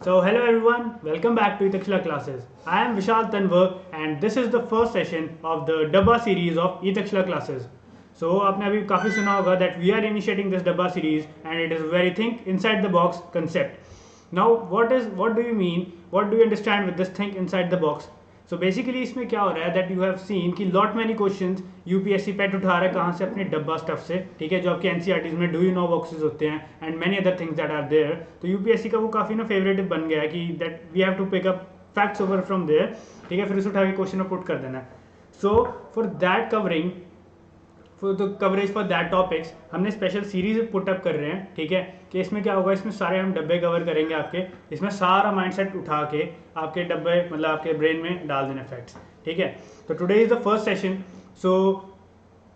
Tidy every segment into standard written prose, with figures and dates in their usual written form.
So hello everyone, welcome back to Itakshala classes. I am Vishal Tanwar and this is the first session of the Dabba series of Itakshala classes. So आपने अभी काफ़ी सुना होगा that we are initiating this Dabba series and it is a very think inside the box concept. Now what do you mean? What do you understand with this think inside the box? So basically इसमें क्या हो रहा है that you have seen कि lot many questions UPSC पेट उठा रहा है कहाँ से अपने डब्बा स्टफ से, ठीक है, जो आपके एनसीईआरटीज में डू यू नो बॉक्सेस होते हैं and many other things that are there. तो यूपीएससी का वो काफ़ी ना फेवरेट बन गया है कि that we have to pick up facts over from there, ठीक है, फिर उसे उठा के क्वेश्चन में पुट कर देना है. So for that covering for the coverage for that topics हमने स्पेशल सीरीज पुट अप कर रहे हैं, ठीक है, कि इसमें क्या होगा, इसमें सारे हम डब्बे कवर करेंगे आपके, इसमें सारा माइंडसेट उठा के आपके डब्बे मतलब आपके ब्रेन में डाल देने फैक्ट्स, ठीक है. तो today is the first session. So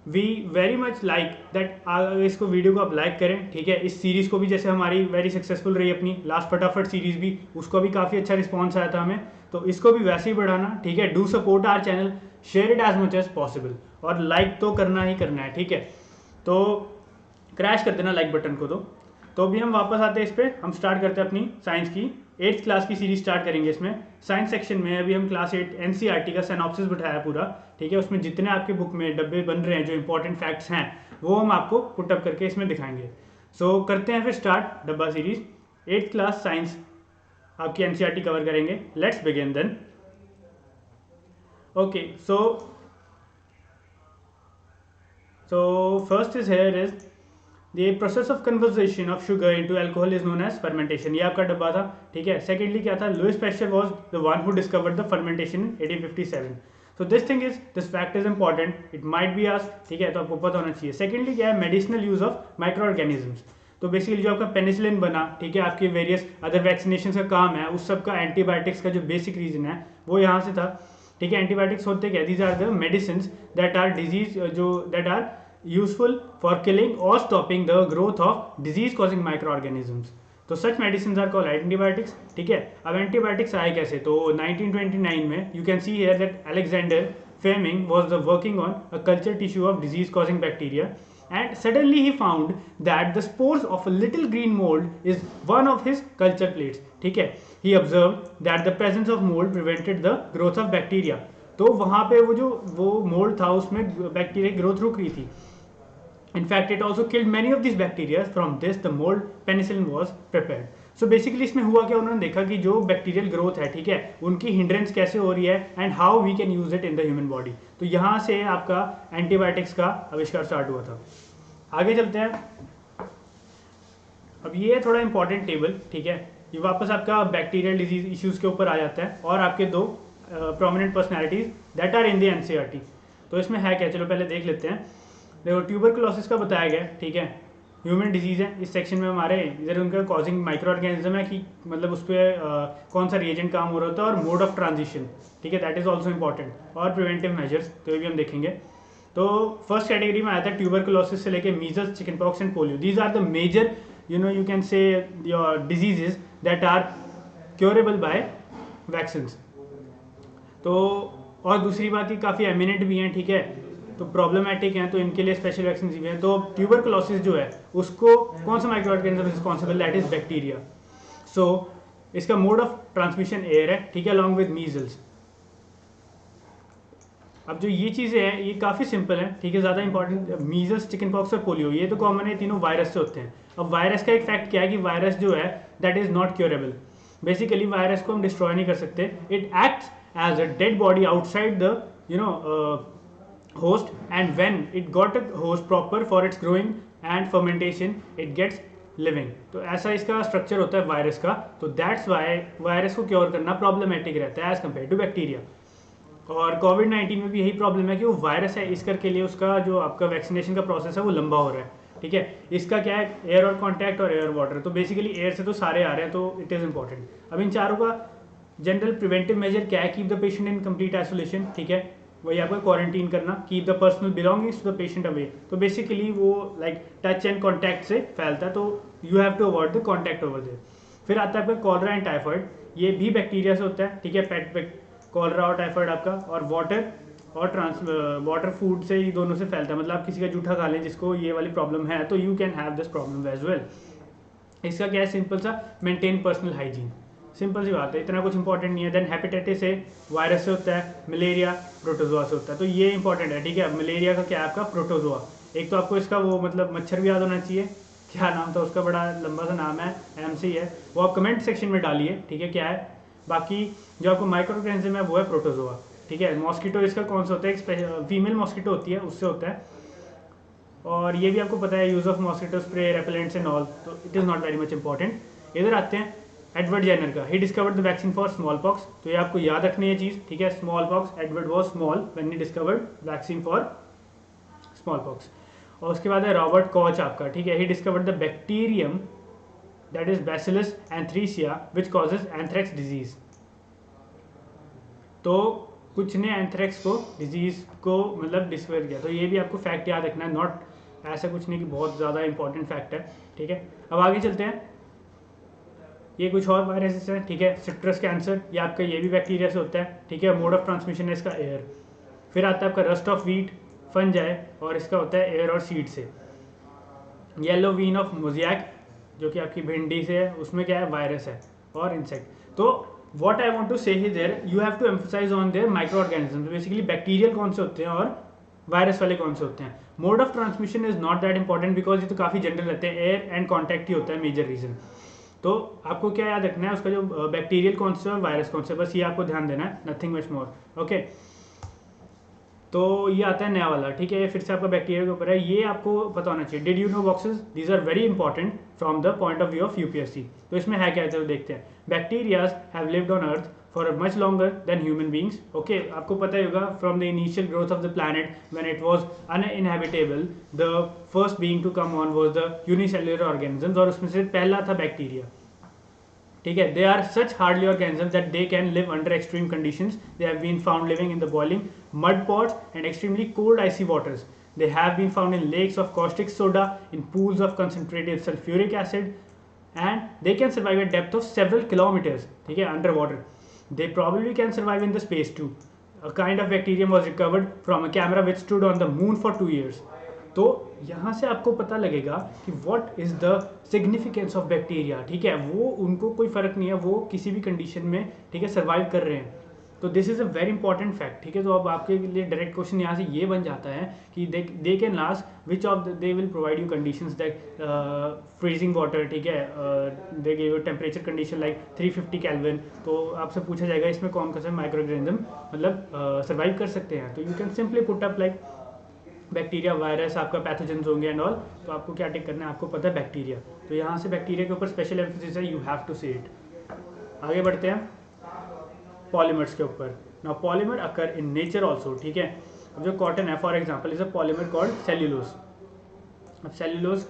we very much like that इसको वीडियो को आप लाइक करें, ठीक है. इस सीरीज़ को भी जैसे हमारी वेरी सक्सेसफुल रही अपनी लास्ट फटाफट सीरीज़ भी, उसको भी काफ़ी अच्छा रिस्पॉन्स आया था हमें, तो इसको भी वैसे ही बढ़ाना, ठीक है. Do support our channel, share it as much as possible और लाइक तो करना ही करना है, ठीक है. तो क्रैश कर देना लाइक बटन को. तो अभी हम वापस आते हैं इस पर, हम स्टार्ट करते हैं अपनी साइंस की 8th क्लास की सीरीज स्टार्ट करेंगे. इसमें साइंस सेक्शन में अभी हम क्लास 8 एनसीईआरटी का सिनॉप्सिस बिठाया पूरा, ठीक है. उसमें जितने आपके बुक में डब्बे बन रहे हैं जो इंपॉर्टेंट फैक्ट्स हैं वो हम आपको पुटअप करके इसमें दिखाएंगे. सो करते हैं फिर स्टार्ट डब्बा सीरीज. 8th क्लास साइंस आपकी एनसीईआरटी कवर करेंगे. Let's begin then. Okay, so first is here is the process of conversion of sugar into alcohol is known as fermentation. ये आपका डब्बा था, ठीक है. सेकेंडली क्या था, Louis Pasteur was the one who discovered the fermentation in 1857. so this fact is important, it might be asked, ठीक है, तो आपको पता होना चाहिए. सेकेंडली क्या है, medicinal use of micro organisms. तो बेसिकली जो आपका पेनिसिलिन बना, ठीक है, आपके वेरियस अदर वैक्सीनेशन का काम है, उस सब का एंटीबायोटिक्स का जो बेसिक रीजन है वो यहाँ से था, ठीक है. एंटीबायोटिक्स होते क्या, these are the medicine that are disease जो that are useful for killing और stopping the growth of disease causing microorganisms. तो such medicine are called antibiotics, ठीक है. अब एंटीबायोटिक्स आए कैसे, तो 1929 में you can see here that Alexander Fleming was the working on a culture tissue of disease causing bacteria and suddenly he found that the spores of a little green mold is one of his culture plates, ठीक है. he observed that the presence of mold prevented the growth of bacteria. तो वहाँ पे वो mould था उसमें bacteria की growth रुक रही थी. In fact, it also killed many of these bacteria. From this, the mold penicillin was prepared. So basically इसमें हुआ क्या, उन्होंने देखा कि जो बैक्टीरियल ग्रोथ है, ठीक है, उनकी हिंड्रेंस कैसे हो रही है and how we can use it in the human body. तो यहाँ से आपका एंटीबायोटिक्स का आविष्कार स्टार्ट हुआ था. आगे चलते हैं. अब ये थोड़ा इंपॉर्टेंट टेबल, ठीक है, ये वापस आपका बैक्टीरियल डिजीज इश्यूज के ऊपर आ जाता है और आपके दो prominent personalities that are in the NCERT. तो इसमें है क्या, चलो पहले देख लेते हैं. देखो ट्यूबरकुलोसिस का बताया गया, ठीक है, ह्यूमन डिजीज है. इस सेक्शन में हमारे इधर उनका कॉजिंग माइक्रो ऑर्गेनिज्म है कि मतलब उस पर कौन सा रिएजेंट काम हो रहा होता है और मोड ऑफ ट्रांजिशन, ठीक है, दैट इज ऑल्सो इंपॉर्टेंट. और प्रिवेंटिव मेजर्स तो ये भी हम देखेंगे. तो फर्स्ट कैटेगरी में आया था ट्यूबरकुलोसिस से लेके measles, chicken pox and polio. These are the major you can say your diseases that are curable by vaccines. तो और दूसरी बात, ये काफ़ी एमिनेंट भी हैं, ठीक है, तो प्रॉब्लमेटिक हैं, तो इनके लिए स्पेशल वैक्सीन भी हैं. तो ट्यूबरकुलोसिस जो है उसको कौन सा microorganism responsible, that is bacteria. So इसका मोड ऑफ ट्रांसमिशन एयर है, ठीक है, अलॉन्ग विद मीजल्स. अब जो ये चीज़ें हैं ये काफ़ी सिंपल हैं, ठीक है, ज़्यादा इंपॉर्टेंट. मीजल्स, चिकन पॉक्स और पोलियो ये तो कॉमन है, तीनों वायरस से होते हैं. अब वायरस का एक फैक्ट क्या है कि वायरस जो है that is not curable. Basically virus को हम डिस्ट्रॉय नहीं कर सकते. It acts as a dead body outside the host, and when it got a host proper for its growing and fermentation it gets living. तो ऐसा इसका structure होता है वायरस का. तो दैट्स वाई वायरस को क्योर करना प्रॉब्लमेटिक रहता है एज कम्पेयर टू बैक्टीरिया. और कोविड-19 में भी यही प्रॉब्लम है कि वो वायरस है, इस करके लिए उसका जो आपका वैक्सीनेशन का प्रोसेस है वो लंबा हो रहा है, ठीक है. इसका क्या है, एयर और कॉन्टैक्ट और एयर वाटर. तो बेसिकली एयर से तो सारे आ रहे हैं, तो इट इज़ इंपॉर्टेंट. अब इन चारों का जनरल प्रिवेंटिव मेजर क्या है, keep the patient in complete isolation, ठीक है, वही आपको क्वारंटीन करना. Keep the personal belongings to the patient away. तो बेसिकली वो लाइक टच एंड कॉन्टैक्ट से फैलता है, तो you have to avoid the contact over there. फिर आता है आपका कॉलरा एंड टाइफॉइड. ये भी बैक्टीरिया से होता है, ठीक है, पेट कॉलरा और टाइफॉइड आपका. और वाटर वाटर फूड से ये दोनों से फैलता है. मतलब आप किसी का जूठा खा लें जिसको ये वाली प्रॉब्लम है तो you can have this problem as well. इसका क्या है, सिंपल सा, मेंटेन पर्सनल हाइजीन. सिंपल सी बात है, इतना कुछ इंपॉर्टेंट नहीं है। देन हेपेटाइटिस ए वायरस से होता है, मलेरिया प्रोटोजोआ से होता है। तो ये इंपॉर्टेंट है, ठीक है। मलेरिया का क्या है आपका, प्रोटोजोआ। एक तो आपको इसका वो मतलब मच्छर भी याद होना चाहिए, क्या नाम था उसका, बड़ा लंबा सा नाम है, MC है, वो आप कमेंट सेक्शन में डालिए, ठीक है, क्या है। बाकी जो आपको माइक्रो ऑर्गेनिज्म है वो है प्रोटोजोआ, ठीक है। मॉस्किटो इसका कौन सा होता है, एक फीमेल मॉस्किटो होती है, उससे होता है। और ये भी आपको पता है, use of mosquito spray repellents and all, तो it is not very much important. इधर आते हैं एडवर्ड जेनर का, he discovered the vaccine for smallpox. तो ये आपको याद रखनी है चीज़, ठीक है। Smallpox, Edward was small when he discovered vaccine for smallpox. और उसके बाद है रॉबर्ट कॉच आपका, ठीक है, he discovered the bacterium that is bacillus anthracis which causes anthrax disease. तो कुछ ने एंथ्रेक्स को डिजीज को मतलब डिस्कवर किया। तो ये भी आपको फैक्ट याद रखना है, नॉट ऐसा कुछ नहीं कि बहुत ज़्यादा इंपॉर्टेंट फैक्ट है, ठीक है। अब आगे चलते हैं, ये कुछ और वायरसेस हैं, ठीक है। सिट्रस कैंसर, ये आपका ये भी बैक्टीरिया से होता है, ठीक है। मोड ऑफ ट्रांसमिशन है इसका एयर। फिर आता है आपका रस्ट ऑफ व्हीट, फंजाई, और इसका होता है एयर और सीड से। येलो वीन ऑफ मोजियाक, जो कि आपकी भिंडी से है, उसमें क्या है, वायरस है और इंसेक्ट। तो what I want to say there, you have to emphasise on their microorganism. Basically bacterial कौन से होते हैं और वायरस वाले कौन से होते हैं। Mode of transmission is not that important because ये तो काफ़ी जनरल रहते हैं, एयर एंड कॉन्टैक्ट ही होता है मेजर रीजन। तो आपको क्या याद रखना है, उसका जो बैक्टीरियल कौन से और वायरस कौन से, बस ये आपको ध्यान देना है, नथिंग मच मोर, ओके। तो ये आता है नया वाला, ठीक है, फिर से आपका बैक्टीरिया के ऊपर है, ये आपको पता होना चाहिए। Did you know boxes, these are very important from the point of view of UPSC। तो इसमें है क्या, चलो देखते हैं। Bacterias have lived on earth for much longer than human beings, okay. आपको पता ही होगा, from the initial growth of the planet when it was uninhabitable, the first being to come on was the unicellular organisms, और उसमें से पहला था bacteria, ठीक है। They are such hardly organisms that they can live under extreme conditions. They have been found living in the boiling mud pots and extremely cold icy waters. They have been found in lakes of caustic soda, in pools of concentrated sulfuric acid, and they can survive at depth of several kilometers, ठीक है, underwater. They probably can survive in the space too. A kind of bacterium was recovered from a camera which stood on the moon for 2 years. तो यहाँ से आपको पता लगेगा कि what is the significance of bacteria, ठीक है। वो उनको कोई फर्क नहीं है, वो किसी भी कंडीशन में, ठीक है, सर्वाइव कर रहे हैं। तो this is a very important fact, ठीक है। तो अब आपके लिए डायरेक्ट क्वेश्चन यहाँ से ये बन जाता है कि they can last which of they will provide you conditions that freezing water, ठीक है, they give you temperature condition like 350 kelvin. तो आपसे पूछा जाएगा इसमें कौन कौन से माइक्रो ऑर्गेनिज्म मतलब सर्वाइव कर सकते हैं। तो you can simply put up like bacteria, virus, आपका पैथोजेंस होंगे एंड ऑल। तो आपको क्या टिक करना है, आपको पता है बैक्टीरिया। तो यहाँ से बैक्टीरिया के ऊपर स्पेशल एम्फेसिस है, you have to say it. आगे बढ़ते हैं पॉलीमर्स के ऊपर। Now polymer occur in nature also, ठीक है। अब जो कॉटन है for example is a polymer called cellulose. अब cellulose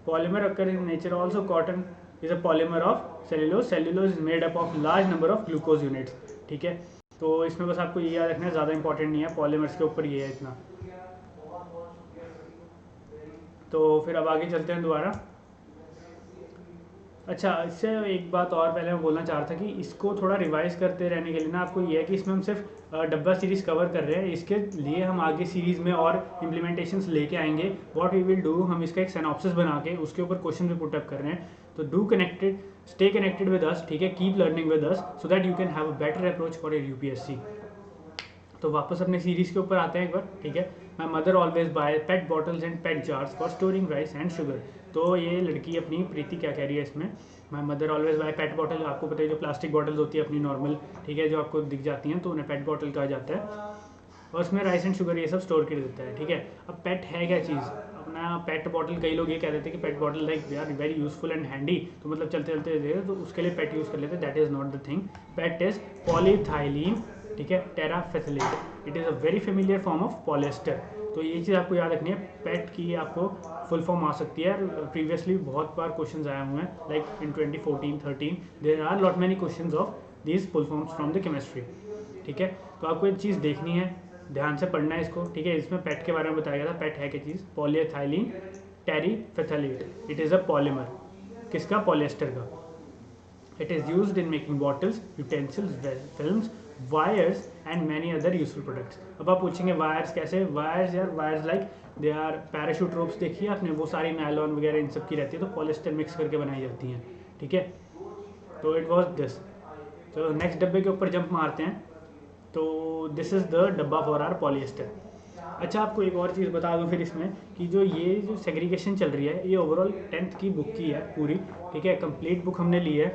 polymer occur in nature also, cotton is a polymer of cellulose. Cellulose is made up of large number of glucose units, ठीक है। तो इसमें बस आपको ये याद रखना है, ज़्यादा इंपॉर्टेंट नहीं है, पॉलीमर्स के ऊपर ये है इतना। तो फिर अब आगे चलते हैं दोबारा। अच्छा, इससे एक बात और पहले मैं बोलना चाह रहा था कि इसको थोड़ा रिवाइज करते रहने के लिए ना आपको ये है कि इसमें हम सिर्फ डब्बा सीरीज़ कवर कर रहे हैं, इसके लिए हम आगे सीरीज़ में और इम्प्लीमेंटेशंस लेके आएंगे। व्हाट वी विल डू, हम इसका एक सिनॉप्सिस बना के उसके ऊपर क्वेश्चन भी पुटअप कर रहे हैं। तो do connected, stay connected with us, ठीक है, keep learning with us so that you can have a better approach for your UPSC। तो वापस अपने सीरीज़ के ऊपर आते हैं एक बार, ठीक है। My mother always buy PET bottles and PET jars for storing rice and sugar. तो ये लड़की अपनी प्रीति क्या कह रही है इसमें, my mother always buy PET bottle, आपको पता है जो प्लास्टिक बॉटल्स होती है अपनी नॉर्मल, ठीक है, जो आपको दिख जाती हैं, तो उन्हें पेट बॉटल कहा जाता है, और उसमें राइस एंड शुगर ये सब स्टोर कर देता है, ठीक है। अब पेट है क्या चीज़, अपना पेट बॉटल, कई लोग ये कह देते हैं कि PET bottle like they are very useful and handy, तो मतलब चलते चलते दे तो उसके लिए पेट यूज़ कर लेते हैं। That is not the thing. PET is polyethylene, ठीक है, terephthalate. It is a very familiar form of polyester. तो ये चीज़ आपको याद रखनी है, पेट की आपको फुल फॉर्म आ सकती है। प्रीवियसली बहुत बार क्वेश्चंस आए हुए हैं, like in 2014-13 there are lot many questions of these full forms from the chemistry, ठीक है। तो आपको एक चीज़ देखनी है, ध्यान से पढ़ना है इसको, ठीक है। इसमें पेट के बारे में बताया गया था, पेट है क्या चीज़, polyethylene terephthalate. It is a polymer, किसका, पॉलिएस्टर का। It is used in making bottles, utensils, films, wires and many other useful products. अब आप पूछेंगे वायर्स कैसे, वायर्स यार, wires like they are parachute ropes, देखिए आपने, वो सारी नायलॉन वगैरह इन सब की रहती है, तो पॉलिएस्टर मिक्स करके बनाई जाती हैं, ठीक है। तो इट वॉज दिस। तो नेक्स्ट डब्बे के ऊपर जंप मारते हैं, तो दिस इज़ द डब्बा फॉर आर पॉलिएस्टर। अच्छा, आपको एक और चीज़ बता दूं फिर इसमें कि ये जो सेग्रीगेशन चल रही है ये ओवरऑल 10th की बुक की है पूरी, ठीक है। कंप्लीट बुक हमने ली है,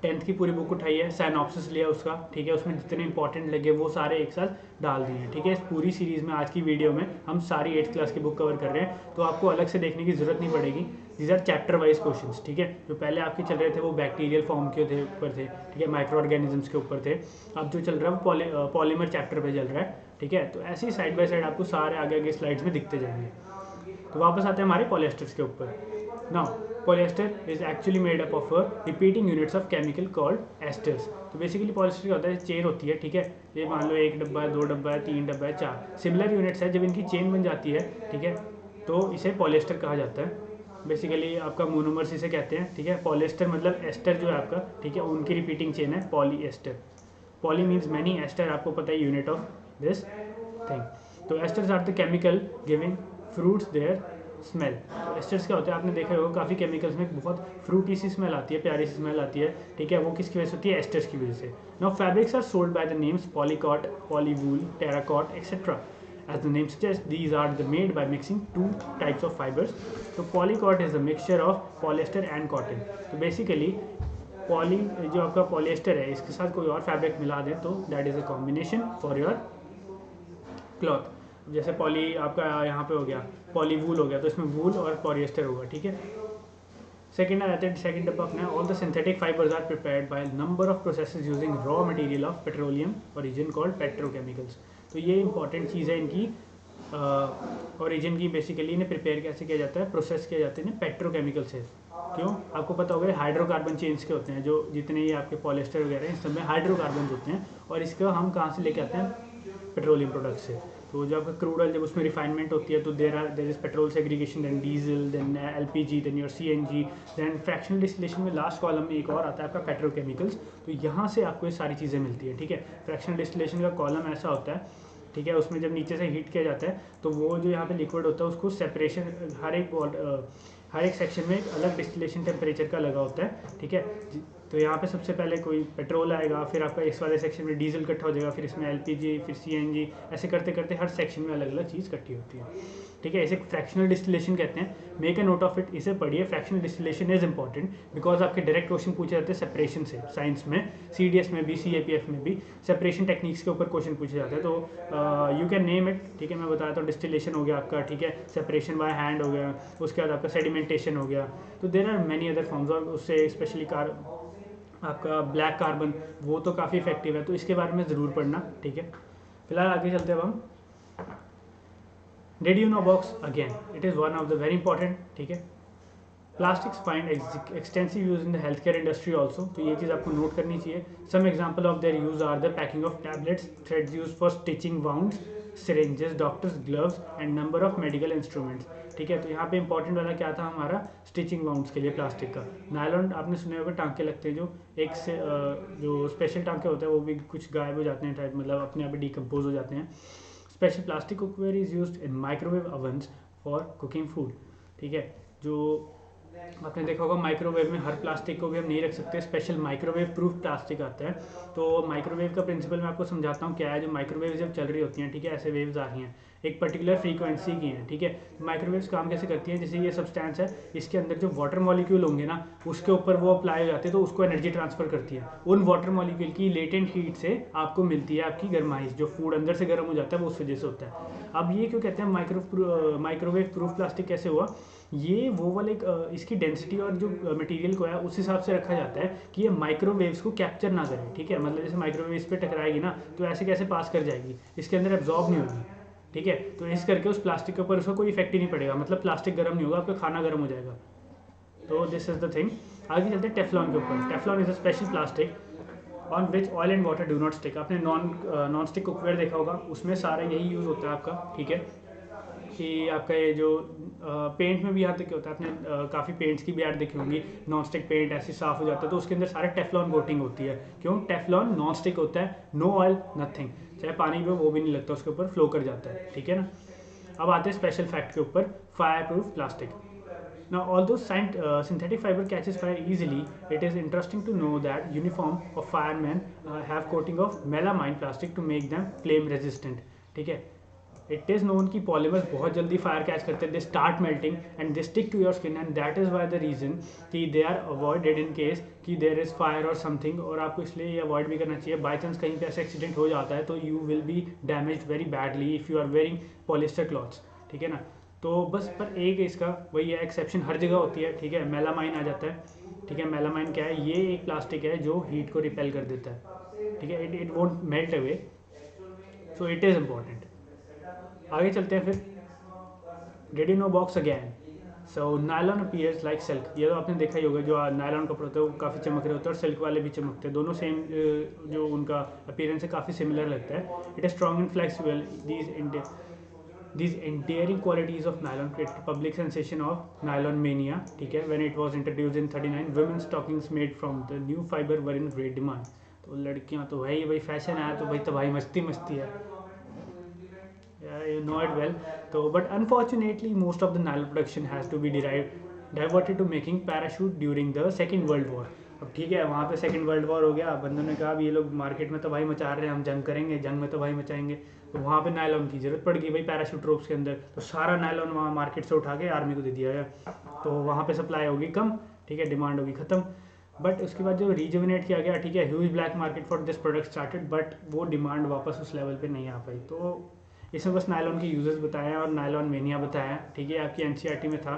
10th की पूरी बुक उठाई है, साइनॉप्सिस लिया उसका, ठीक है। उसमें जितने इंपॉर्टेंट लगे वो सारे एक साथ डाल दिए हैं, ठीक है। इस पूरी सीरीज़ में आज की वीडियो में हम सारी 8th क्लास की बुक कवर कर रहे हैं, तो आपको अलग से देखने की ज़रूरत नहीं पड़ेगी। These our chapter wise questions, ठीक है। जो पहले आपके चल रहे थे वो बैक्टीरियल फॉर्म के ऊपर थे, ठीक है, माइक्रो ऑर्गेनिजम्स के ऊपर थे। अब जो चल रहा है वो पॉलीमर चैप्टर पे चल रहा है, ठीक है। तो ऐसे ही साइड बाय साइड आपको सारे आगे आगे स्लाइड्स में दिखते जाएंगे। तो वापस आते हैं हमारे पॉलिएस्टर्स के ऊपर। Now polyester is actually made up of repeating units of chemical called asters. तो बेसिकली पॉलिएस्टर क्या होता है, चेन होती है, ठीक है। ये मान लो 1 डब्बा है, 2 डब्बा है, 3 डब्बा है, 4 सिमिलर यूनिट्स है। जब इनकी चेन बन जाती है, ठीक है, तो इसे पॉलिएस्टर कहा जाता है। बेसिकली आपका मोनोमर्स इसे कहते हैं, ठीक है। पॉलिएस्टर मतलब एस्टर जो है आपका, ठीक है, उनकी रिपीटिंग चेन है polyester. Poly means many, ester आपको पता है यूनिट ऑफ दिस थिंग। तो esters are the chemical giving fruits their smell. तो एस्टर्स क्या होता है, आपने देखा होगा काफ़ी केमिकल्स में बहुत फ्रूटी सी स्मेल आती है, प्यारी सी स्मेल आती है, ठीक है। वो किसकी वजह से होती है, एस्टर्स की वजह से। Now fabrics are sold by the names polycot, polywool, terracot etcetera. As the name suggests, these are made by mixing two types of fibers. So polycot is a mixture of polyester and cotton. तो basically poly जो आपका polyester है इसके साथ कोई और fabric मिला दें तो that is a combination for your cloth. जैसे पॉली आपका यहाँ पे हो गया, पॉलीवूल हो गया, तो इसमें वूल और पॉलिएस्टर होगा, ठीक है। सेकेंड आ जाते हैं, सेकेंड डब्बा अपना, all the synthetic fibres are prepared by number of processes using raw material of petroleum origin called petrochemicals. तो ये इंपॉर्टेंट चीज़ है इनकी ओरिजिन की। बेसिकली इन्हें प्रिपेयर कैसे किया जाता है, प्रोसेस किया जाता है इन्हें पेट्रोकेमिकल से। क्यों, आपको पता होगा हाइड्रोकार्बन चेन्स के होते हैं, जो जितने ये आपके पॉलिएस्टर वगैरह हैं इन सब में हाइड्रोकार्बन होते हैं, और इसका हम कहाँ से लेके आते हैं, पेट्रोलियम प्रोडक्ट से। तो जब आपका क्रूड ऑयल जब उसमें रिफाइनमेंट होती है तो there is petrol segregation, then diesel, then LPG, then your CNG, then fractional distillation में लास्ट कॉलम में एक और आता है आपका पेट्रोकेमिकल्स। तो यहाँ से आपको ये सारी चीज़ें मिलती है, ठीक है। फ्रैक्शनल डिस्टिलेशन का कॉलम ऐसा होता है, ठीक है। उसमें जब नीचे से हीट किया जाता है तो वो जो यहाँ पे लिक्विड होता है उसको सेपरेशन हर एक सेक्शन में एक अलग डिस्टिलेशन टेम्परेचर का लगा होता है, ठीक है। तो यहाँ पे सबसे पहले कोई पेट्रोल आएगा, फिर आपका इस वाले सेक्शन में डीजल इकट्ठा हो जाएगा, फिर इसमें एलपीजी, फिर सीएनजी, ऐसे करते करते हर सेक्शन में अलग अलग चीज़ इकट्ठी होती है, ठीक है। इसे फ्रैक्शनल डिस्टिलेशन कहते हैं। Make a note of it, इसे पढ़िए। Fractional distillation is important because आपके डायरेक्ट क्वेश्चन पूछे जाते हैं सेपरेशन से, साइंस में, सीडीएस में भी, सीएपीएफ में भी सेपरेशन टेक्निक्स के ऊपर क्वेश्चन पूछे जाते हैं। तो यू कैन नेम इट, ठीक है। मैं बताता हूँ, डिस्टिलेशन हो गया आपका, ठीक है, सेपरेशन बाय हैंड हो गया, उसके बाद आपका सेडिमेंटेशन हो गया। तो there are many other forms, और उससे स्पेशली आपका ब्लैक कार्बन, वो तो काफ़ी इफेक्टिव है, तो इसके बारे में ज़रूर पढ़ना, ठीक है। फिलहाल आगे चलते हैं अब हम। Did you know box again? It is one of the very important, ठीक है। Plastics find extensive use in the healthcare industry also, तो ये चीज़ आपको नोट करनी चाहिए। Some example of their use are the packing of tablets, threads used for stitching wounds, syringes, doctors gloves and number of medical instruments, ठीक है। तो यहाँ पे इंपॉर्टेंट वाला क्या था हमारा, स्टिचिंग वाउंड्स के लिए प्लास्टिक का। नायलॉन आपने सुने होगा, टांके लगते हैं जो एक से जो स्पेशल टांके होते हैं वो भी कुछ गायब हो जाते हैं टाइप, मतलब अपने आप डिकम्पोज हो जाते हैं। Special plastic cookware is used in microwave ओवन्स for cooking food, ठीक है। जो आपने देखा होगा माइक्रोवेव में हर प्लास्टिक को भी हम नहीं रख सकते, स्पेशल माइक्रोवेव प्रूफ प्लास्टिक आता है। तो माइक्रोवेव का प्रिंसिपल मैं आपको समझाता हूँ क्या है। जो माइक्रोवेव जब चल रही होती हैं, ठीक है, ऐसे वेव्स आ रही हैं, एक पर्टिकुलर फ्रीक्वेंसी की हैं, ठीक है। माइक्रोवेव्स काम कैसे करती हैं, जैसे ये सब्सटेंस है, इसके अंदर जो वाटर मॉलिक्यूल होंगे ना, उसके ऊपर वो अप्लाई हो जाते हैं, तो उसको एनर्जी ट्रांसफर करती है। उन वाटर मॉलिक्यूल की लेटेंट हीट से आपको मिलती है आपकी गर्माइश, जो फूड अंदर से गर्म हो जाता है वो उस वजह से होता है। अब ये क्यों कहते हैं माइक्रोवेव प्रूफ प्लास्टिक कैसे हुआ, ये वो वाले इसकी डेंसिटी और जो मटेरियल को है उस हिसाब से रखा जाता है कि ये माइक्रोवेव्स को कैप्चर ना करे, ठीक है। मतलब जैसे माइक्रोवेव इस पर टकराएगी ना तो ऐसे कैसे पास कर जाएगी, इसके अंदर एब्जॉर्ब नहीं होगी, ठीक है। तो इस करके उस प्लास्टिक के ऊपर उसका कोई इफेक्ट ही नहीं पड़ेगा, मतलब प्लास्टिक गर्म नहीं होगा, आपका खाना गर्म हो जाएगा। तो दिस इज द थिंग। आगे चलते हैं टेफ्लॉन के ऊपर। Teflon is a special plastic on which oil and water do not stick. आपने नॉन स्टिक कुकवेयर देखा होगा, उसमें सारा यही यूज़ होता है आपका, ठीक है। कि आपका ये जो पेंट में भी यहाँ तक होता है, आपने काफ़ी पेंट्स की भी ऐड देखी होंगी, नॉन स्टिक पेंट ऐसे साफ हो जाता है तो उसके अंदर सारे टेफ्लॉन कोटिंग होती है। क्यों, टेफ्लॉन नॉन स्टिक होता है, नो ऑयल नथिंग, चाहे पानी भी वो भी नहीं लगता, उसके ऊपर फ्लो कर जाता है, ठीक है ना। अब आते हैं स्पेशल फैक्ट के ऊपर, fire proof plastic. Now, although synthetic fiber catches fire easily, it is interesting to know that uniform of firemen have coating of melamine plastic to make them flame resistant. ठीक है, it is known कि polymers बहुत जल्दी fire catch करते हैं, they start melting and they stick to your skin, and that is why the reason कि they are avoided in case कि there is fire or something, और आपको इसलिए ये avoid भी करना चाहिए. By chance कहीं पे ऐसा accident हो जाता है तो you will be damaged very badly if you are wearing polyester cloths. ठीक है ना. तो बस पर एक इसका वही है, एक्सेप्शन हर जगह होती है. ठीक है, मेलामाइन आ जाता है. ठीक है, मेलामाइन क्या है, ये एक प्लास्टिक है जो हीट को रिपेल कर देता है. ठीक है, it won't melt away, so it is important. आगे चलते हैं फिर. Did you no box again. So nylon appears like silk. ये तो आपने देखा ही होगा, जो नायलॉन कपड़े होते हैं वो काफ़ी चमक रहे होते हैं और सिल्क वाले भी चमकते हैं. दोनों सेम जो उनका अपीयरेंस है काफ़ी सिमिलर लगता है. It is strong and flexible. These endearing qualities of nylon created a public sensation of nylon mania. ठीक है, when it was introduced in 39, women's stockings made from the new fiber were in great demand. तो लड़कियां तो है ही भाई, fashion आया तो भाई तबाही मस्ती है. You know it well. तो but unfortunately most of the nylon production has to be diverted to making parachute during the Second World War. अब ठीक है, वहाँ पे सेकंड वर्ल्ड वॉर हो गया, बंदों ने कहा ये लोग मार्केट में तबाही मचा रहे हैं, हम जंग करेंगे, जंग में तबाही मचाएंगे. तो वहाँ पे नायलॉन की जरूरत पड़ गई भाई पैराशूट रोप्स के अंदर. तो सारा नायलॉन वहाँ मार्केट से उठा के आर्मी को दे दिया गया. तो वहाँ पे सप्लाई होगी कम. ठीक है, डिमांड होगी ख़त्म. बट उसके बाद जो रीजुविनेट किया गया, ठीक है, huge black market for this product started, but वो डिमांड वापस उस लेवल पे नहीं आ पाई. तो इसमें बस नायलॉन के यूजेस बताए हैं और नायलॉन मेनिया बताया है. ठीक है, आपकी एनसीईआरटी में था,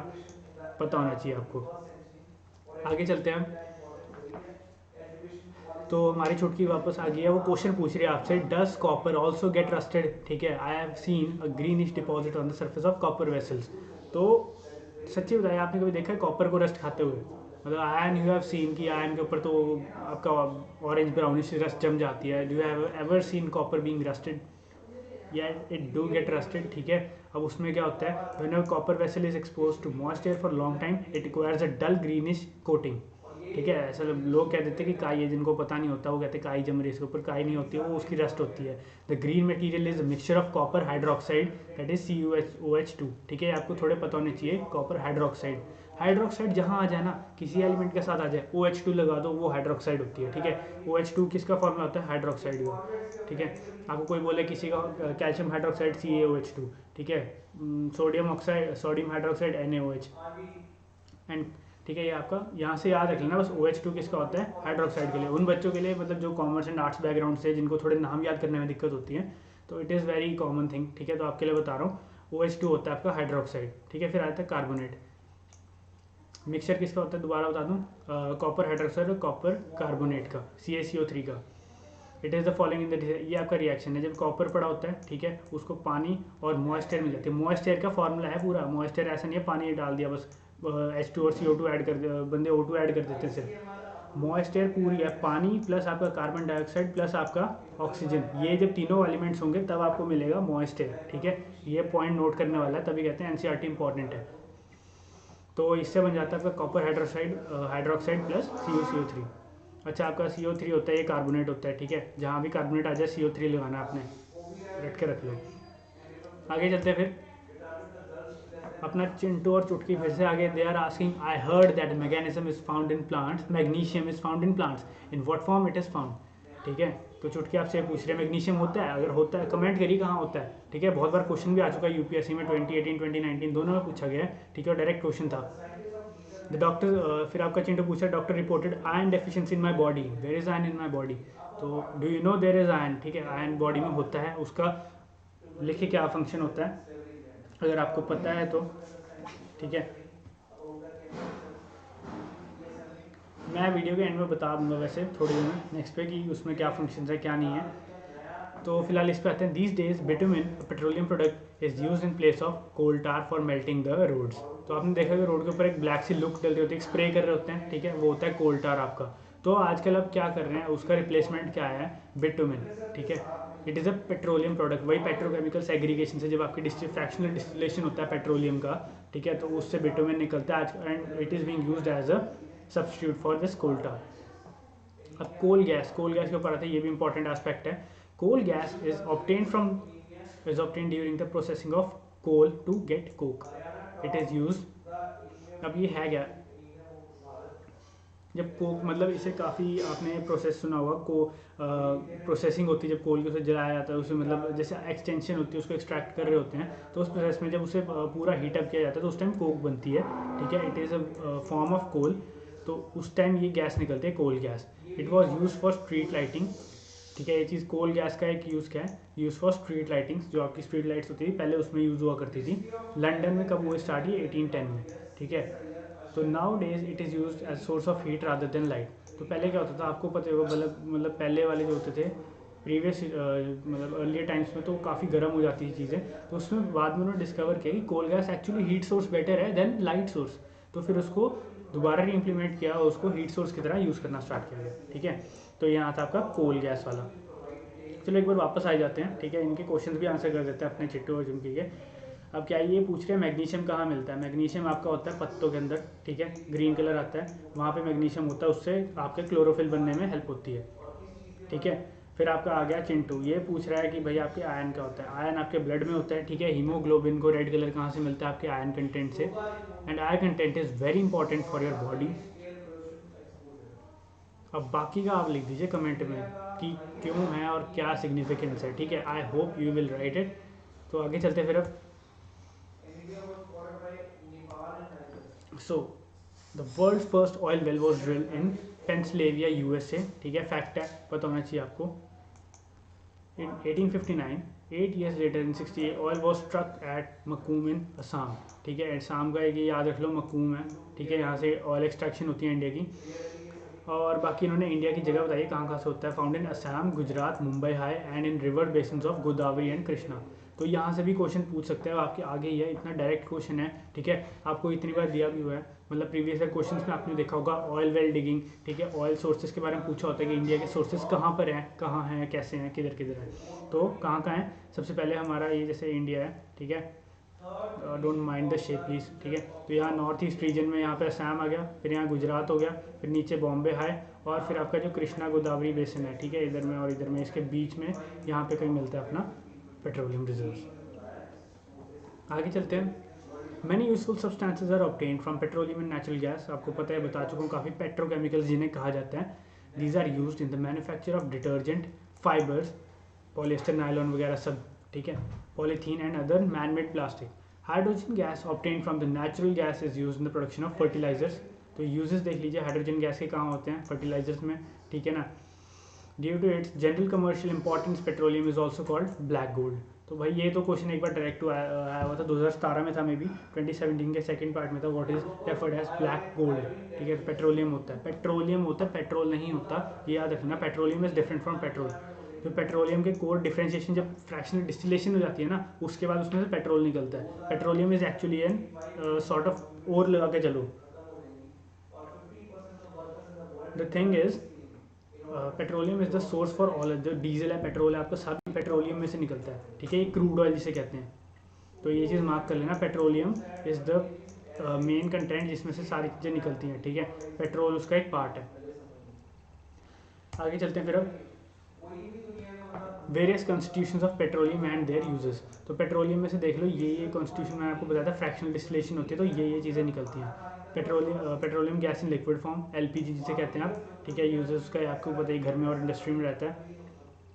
पता होना चाहिए आपको. आगे चलते हैं. तो हमारी छुटकी वापस आ गई है. वो क्वेश्चन पूछ रही है आपसे, does copper also get rusted. ठीक है, I have seen a greenish deposit on the surface of copper vessels. तो सच्ची बताइए, आपने कभी देखा है कॉपर को रस्ट खाते हुए? मतलब आयन यू हैव सीन कि आयन के ऊपर तो आपका ऑरेंज ब्राउनिश रस्ट जम जाती है. Do have ever seen copper being rusted? या इट डू गेट रस्टेड. ठीक है, अब उसमें क्या होता है, when copper vessel is expose to moist air for long time it requires a dull greenish coating. ठीक है, ऐसा लोग कह देते हैं कि काई है, जिनको पता नहीं होता वो कहते हैं काई जम रही है, इसके ऊपर काई नहीं होती है, वो उसकी रस्ट होती है. The green material is mixture of copper hydroxide that is CuOH2. ठीक है, आपको थोड़े पता होने चाहिए. कॉपर हाइड्रोक्साइड जहाँ आ जाए ना, किसी एलिमेंट के साथ आ जाए, OH2 लगा दो, वो हाइड्रोक्साइड होती है. ठीक है, OH2 किसका फॉर्मूला होता है? हाइड्रोक्साइड का. ठीक है, आपको कोई बोले किसी का कैल्शियम हाइड्रोक्साइड CaOH2. ठीक है, सोडियम हाइड्रोक्साइड NaOH. एंड ठीक है, ये आपका यहाँ से याद रख लेना बस. OH2 किसका होता है? हाइड्रोक्साइड के लिए. उन बच्चों के लिए मतलब जो कॉमर्स एंड आर्ट्स बैकग्राउंड से, जिनको थोड़े नाम याद करने में दिक्कत होती है, तो it is very common thing. ठीक है, तो आपके लिए बता रहा हूँ, OH2 होता है आपका हाइड्रोक्साइड. ठीक है, फिर आता है कार्बोनेट. मिक्सचर किसका होता है दोबारा बता दूँ? कॉपर हाइड्रोक्साइड और कॉपर कार्बोनेट का, CaCO3 का. It is the following in the. ये आपका रिएक्शन है. जब कॉपर पड़ा होता है, ठीक है, उसको पानी और मॉइस्चर मिल जाती है. मॉइस्चर का फॉर्मूला है पूरा. मॉइस्चर ऐसा नहीं है पानी डाल दिया बस, H2 और CO2 ऐड कर, बंदे O2 ऐड कर देते हैं सिर्फ. मॉइस्चर पूरी है, पानी प्लस आपका कार्बन डाइऑक्साइड प्लस आपका ऑक्सीजन. ये जब तीनों एलिमेंट्स होंगे तब आपको मिलेगा मॉइस्चर. ठीक है, ये पॉइंट नोट करने वाला है, तभी कहते हैं एनसीईआरटी इंपॉर्टेंट है. तो इससे बन जाता है आपका कॉपर हाइड्रोक्साइड प्लस CuCO3. अच्छा, आपका CO3 होता है, ये कार्बोनेट होता है. ठीक है, जहाँ भी कार्बोनेट आ जाए CO3 लगाना आपने, रट के रख लो. आगे चलते हैं फिर. अपना चिंटू और चुटकी फिर से आगे. They are asking, I heard that magnesium is found in plants. Magnesium is found in plants, in what form it is found. ठीक है, तो चुटकी आपसे पूछ रहे हैं मैग्नीशियम होता है? अगर होता है कमेंट करिए कहाँ होता है. ठीक है, बहुत बार क्वेश्चन भी आ चुका है UPSC में, 2018 2019 दोनों में पूछा गया है. ठीक है, डायरेक्ट क्वेश्चन था. द डॉक्टर, फिर आपका चिंटू पूछा, doctor reported iron deficiency in my body. There is iron in my body. तो do you know there is iron. ठीक है, आयरन बॉडी में होता है, उसका लिखिए क्या फंक्शन होता है अगर आपको पता है तो. ठीक है, मैं वीडियो के एंड में बता दूंगा वैसे थोड़ी देर में नेक्स्ट पे कि उसमें क्या फंक्शंस है क्या नहीं है. तो फिलहाल इस पे आते हैं. These days bitumen petroleum product is use in place of coal tar for melting the roads. तो आपने देखा कि रोड के ऊपर एक ब्लैक सी लुक डल रही होती है, स्प्रे कर रहे होते हैं. ठीक है, वो होता है कोल टार आपका. तो आजकल अब क्या कर रहे हैं, उसका रिप्लेसमेंट क्या है? बिटुमिन. ठीक है, it is a petroleum product. वही पेट्रोकेमिकल सेग्रीगेशन से जब आपकी फ्रैक्शनल डिस्टिलेशन होता है पेट्रोलियम का, ठीक है, तो उससे बिटुमिन निकलता है आज, and it is being used as a substitute for this coal tar. अब कोल गैस के ऊपर आता है, ये भी इंपॉर्टेंट एस्पेक्ट है. Coal gas is obtained during the processing of coal to get coke. It is used अब ये है क्या, जब कोक मतलब इसे काफ़ी आपने प्रोसेस सुना होगा को प्रोसेसिंग होती है, जब कोल को उसे जलाया जाता है, उसे मतलब जैसे एक्सटेंशन होती है, उसको एक्सट्रैक्ट कर रहे होते हैं, तो उस प्रोसेस में जब उसे पूरा हीटअप किया जाता है तो उस टाइम कोक बनती है, ठीक है। It is a form of coal, तो उस टाइम ये गैस निकलती है, coal gas. It was use for street lighting, ठीक है। ये चीज़ कोल गैस का एक यूज़ क्या है, यूज़ फॉर स्ट्रीट लाइटिंग्स, जो आपकी स्ट्रीट लाइट्स होती थी पहले उसमें यूज़ हुआ करती थी। लंदन में कब वो स्टार्ट हुई, 1810 में, ठीक है। तो now days it is use as source of heat rather than light. तो पहले क्या होता था आपको पता होगा, मतलब पहले वाले जो होते थे प्रीवियस मतलब अर्लियर टाइम्स में, तो काफ़ी गर्म हो जाती थी चीज़ें, तो उसमें बाद में उन्होंने डिस्कवर किया कि coal gas actually heat source better है देन लाइट सोर्स। तो फिर उसको दोबारा री इम्प्लीमेंट किया और उसको हीट सोर्स की तरह यूज़ करना स्टार्ट किया गया, ठीक है। तो यहाँ था आपका कोल गैस वाला। चलो एक बार वापस आ जाते हैं, ठीक है। इनके क्वेश्चंस भी आंसर कर देते हैं अपने चिट्टू और झुमकी के। अब क्या ये पूछ रहे हैं मैग्नीशियम कहाँ मिलता है। मैग्नीशियम आपका होता है पत्तों के अंदर, ठीक है, ग्रीन कलर आता है, वहाँ पे मैग्नीशियम होता है, उससे आपके क्लोरोफिल बनने में हेल्प होती है, ठीक है। फिर आपका आ गया चिंटू, ये पूछ रहा है कि भाई आपके आयन क्या होता है। आयन आपके ब्लड में होता है, ठीक है। हीमोग्लोबिन को रेड कलर कहाँ से मिलता है, आपके आयन कंटेंट से। And ion content is very important for your body. अब बाकी का आप लिख दीजिए कमेंट में कि क्यों है और क्या सिग्निफिकेंस है, ठीक है। I hope you will write it. तो आगे चलते फिर अब। So the world first oil well was drill in Pennsylvania USA, ठीक है। फैक्ट है, पता होना चाहिए आपको। इन 1859, 8 years later in 68, oil was struck at Maktoum इन असम, ठीक है। असम का एक याद रख लो, मकूम है, ठीक है। यहाँ से ऑयल एक्सट्रैक्शन होती है इंडिया की। और बाकी इन्होंने इंडिया की जगह बताई कहाँ कहाँ से होता है। Found in Assam, Gujarat, Mumbai high and in river basins of Godavari and Krishna. तो यहाँ से भी क्वेश्चन पूछ सकते हैं, आपके आगे ही है, इतना डायरेक्ट क्वेश्चन है, ठीक है। आपको इतनी बार दिया भी हुआ है, मतलब प्रीवियस ईयर क्वेश्चन में आपने देखा होगा ऑयल वेल डिगिंग, ठीक है। ऑयल सोर्सेज के बारे में पूछा होता है कि इंडिया के सोर्सेज कहाँ पर हैं, कहाँ हैं, कैसे हैं, किधर किधर हैं। तो कहाँ कहाँ हैं, सबसे पहले हमारा ये जैसे इंडिया है, ठीक है। Don't mind the shape please, ठीक है। तो यहाँ नॉर्थ ईस्ट रीजन में यहाँ पे असम आ गया, फिर यहाँ गुजरात हो गया, फिर नीचे बॉम्बे हाई, और फिर आपका जो कृष्णा गोदावरी बेसिन है, ठीक है, इधर में और इधर में, इसके बीच में यहाँ पे कहीं मिलता है अपना पेट्रोलियम रिजर्व्स। आगे चलते हैं। Many useful substances are obtained from petroleum and natural gas. आपको पता है, बता चुका हूँ, काफ़ी पेट्रोकेमिकल्स जिन्हें कहा जाता है। These are used in the manufacture of detergent, fibres, polyester, nylon वगैरह सब, ठीक है, polythene and other man made plastic. Hydrogen gas obtained from the natural gas is use in the production of fertilisers. तो uses देख लीजिए, hydrogen gas के कहाँ होते हैं, फर्टिलाइजर्स में, ठीक है ना। Due to its general commercial importance, petroleum is also called black gold. तो भाई ये तो क्वेश्चन एक बार डायरेक्ट आया हुआ था, 2017 में था, मे बी 2017 के सेकंड पार्ट में था। What is referred as black gold, ठीक है। पेट्रोलियम होता है, पेट्रोलियम होता है, पेट्रोल नहीं होता, ये याद रखना। Petroleum is different from petrol. जो पेट्रोलियम के कोर डिफरेंशिएशन जब फ्रैक्शनल डिस्टिलेशन हो जाती है ना, उसके बाद उसमें से पेट्रोल निकलता है। Petroleum is actually an sort of और लगा के चलो। The thing is petroleum is the source for all. जो डीजल है, पेट्रोल है, आपका सब पेट्रोलियम में से निकलता है, ठीक है। ये क्रूड ऑयल जिसे कहते हैं। तो ये चीज़ मार्क कर लेना, petroleum is the main content जिसमें से सारी चीज़ें निकलती हैं, ठीक है। पेट्रोल उसका एक पार्ट है। आगे चलते हैं फिर अब। Various constitutions of petroleum and there uses. तो पेट्रोलियम में से देख लो, ये कॉन्स्टिट्यूशन मैंने आपको बताया था, फ्रैक्शनल डिस्टिलेशन होती है, तो ये चीज़ें निकलती हैं। Petroleum gas in liquid form, LPG जिसे कहते हैं आप, ठीक है। यूजेस उसका आपको पता ही, घर में और इंडस्ट्री में रहता है,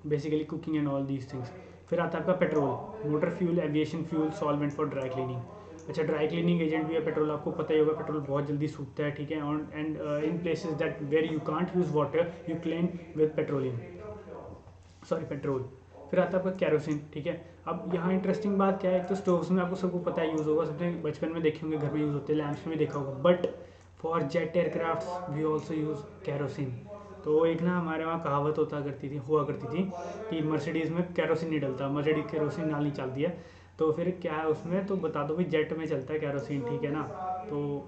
basically cooking and all these things. फिर आता है आपका petrol, motor fuel, aviation fuel, solvent for dry cleaning. अच्छा, ड्राई क्लीनिंग एजेंट भी है पेट्रोल, आपको पता ही होगा। पेट्रोल बहुत जल्दी सूखता है, ठीक है। And in places that where you can't use water, you clean with petroleum, sorry petrol. फिर आता है आपका कैरोसिन, ठीक है। अब यहाँ इंटरेस्टिंग बात क्या है, एक तो स्टोव्स में आपको सबको पता है यूज़ होगा, सबने बचपन में देखे होंगे, घर में यूज़ होते हैं, लैंप्स में भी देखा होगा। But for jet aircraft we also use kerosene. तो एक ना हमारे वहाँ कहावत हुआ करती थी कि मर्सिडीज़ में कैरोसिन नहीं डलता, मर्सिडीज़ कैरोसिन डालनी चलती है। तो फिर क्या है उसमें, तो बता दो भाई, जेट में चलता है कैरोसिन, ठीक है ना। तो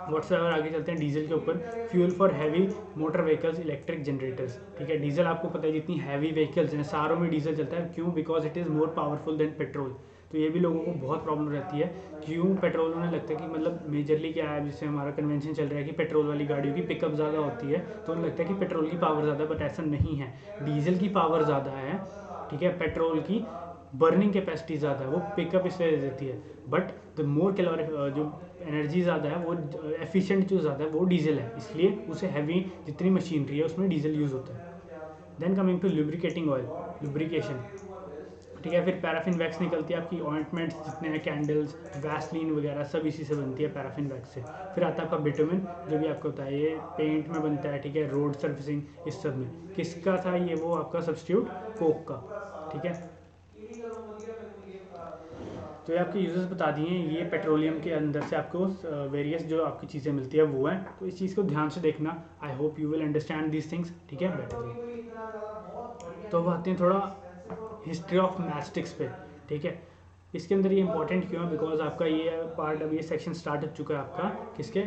व्हाट्सएवर आगे चलते हैं डीजल के ऊपर। Fuel for heavy motor vehicles, electric generators, ठीक है। डीजल आपको पता है, जितनी हैवी व्हीकल्स हैं सारों में डीजल चलता है। क्यों? Because it is more powerful than petrol. तो ये भी लोगों को बहुत प्रॉब्लम रहती है, क्यों पेट्रोल उन्हें लगता है कि मतलब मेजरली क्या है, जिससे हमारा कन्वेंशन चल रहा है कि पेट्रोल वाली गाड़ियों की पिकअप ज़्यादा होती है, तो उन्हें लगता है कि पेट्रोल की पावर ज़्यादा है, बट ऐसा नहीं है। डीजल की पावर ज़्यादा है, ठीक है, पेट्रोल की बर्निंग कैपेसिटी ज़्यादा है, वो पिकअप इसलिए दे देती है, बट द मोर कैलोरी जो एनर्जी ज़्यादा है वो एफिशिएंट जो ज़्यादा है वो डीजल है, इसलिए उसे हैवी जितनी मशीनरी है उसमें डीजल यूज़ होता है। Then coming to lubricating oil, lubrication, ठीक है। फिर पैराफिन वैक्स निकलती है आपकी, ऑइंटमेंट्स जितने हैं, कैंडल्स, वैसलीन वगैरह सब इसी से बनती है, पैराफिन वैक्स से। फिर आता है आपका बिटुमिन, जो भी आपको होता है, ये पेंट में बनता है, ठीक है, रोड सर्फिसिंग, इस सब में। किसका था ये? वो आपका सब्स्टिट्यूट कोक का, ठीक है। तो ये आपके यूजर्स बता दिए हैं, ये पेट्रोलियम के अंदर से आपको वेरियस जो आपकी चीज़ें मिलती है वो है, तो इस चीज़ को ध्यान से देखना। I hope you will understand these things, ठीक है, बेटर। तो अब आते हैं थोड़ा हिस्ट्री ऑफ मैचस्टिक्स पे, ठीक है। इसके अंदर ये इंपॉर्टेंट क्यों है? बिकॉज आपका ये पार्ट, अब ये सेक्शन स्टार्ट हो चुका है आपका किसके,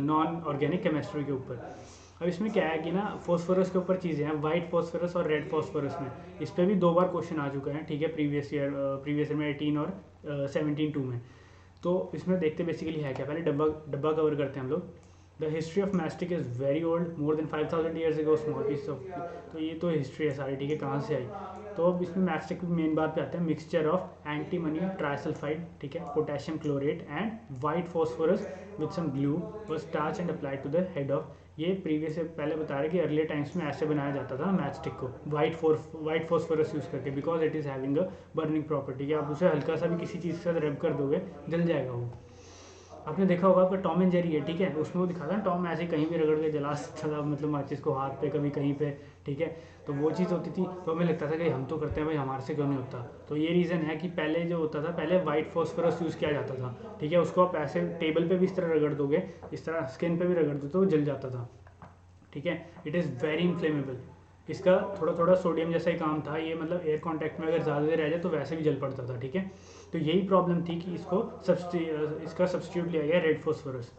नॉन ऑर्गेनिक केमिस्ट्री के ऊपर। अब इसमें क्या है कि ना, फॉस्फोरस के ऊपर चीज़ें हैं, वाइट फॉस्फोरस और रेड फॉस्फोरस में। इस पर भी 2 बार क्वेश्चन आ चुका है, ठीक है, प्रीवियस ईयर में 18 और 17-2 में। तो इसमें देखते बेसिकली है क्या, पहले डब्बा कवर करते हैं हम लोग। The history of mastic is very old, more than 5000 years ago, small piece of. तो ये तो हिस्ट्री है सारी, ठीक है, कहाँ से आई। तो अब इसमें मैस्टिक की मेन बात पे आते हैं, मिक्सचर ऑफ एंटीमनी ट्राइसल्फाइड, ठीक है, potassium chlorate and white phosphorus with some glue was starch and applied to the head of. ये प्रीवियस से पहले बता रहे कि अर्लियर टाइम्स में ऐसे बनाया जाता था मैच स्टिक को, वाइट फॉस्फोरस यूज़ करके, because it is having a burning property. आप उसे हल्का सा भी किसी चीज़ के साथ रब कर दोगे, जल जाएगा वो। आपने देखा होगा आपका टॉम एंड जेरी है, ठीक है, उसमें वो दिखाता है टॉम ऐसे कहीं भी रगड़ के जला सकता था, मतलब माचिस को हाथ पे, कभी कहीं पे, ठीक है। तो वो चीज़ होती थी, तो हमें लगता था कि हम तो करते हैं भाई, हमारे से क्यों नहीं होता। तो ये रीज़न है कि पहले जो होता था, पहले वाइट फॉस्फोरस यूज़ किया जाता था, ठीक है। उसको आप ऐसे टेबल पे भी इस तरह रगड़ दोगे, इस तरह स्किन पे भी रगड़ दो तो वो जल जाता था, ठीक है। It is very inflammable. इसका थोड़ा थोड़ा सोडियम जैसा ही काम था, ये मतलब एयर कांटेक्ट में अगर ज़्यादा देर रह जाए तो वैसे भी जल पड़ता था, ठीक है। तो यही प्रॉब्लम थी कि इसका सब्स्टिट्यूट लिया गया रेड फॉस्फोरस।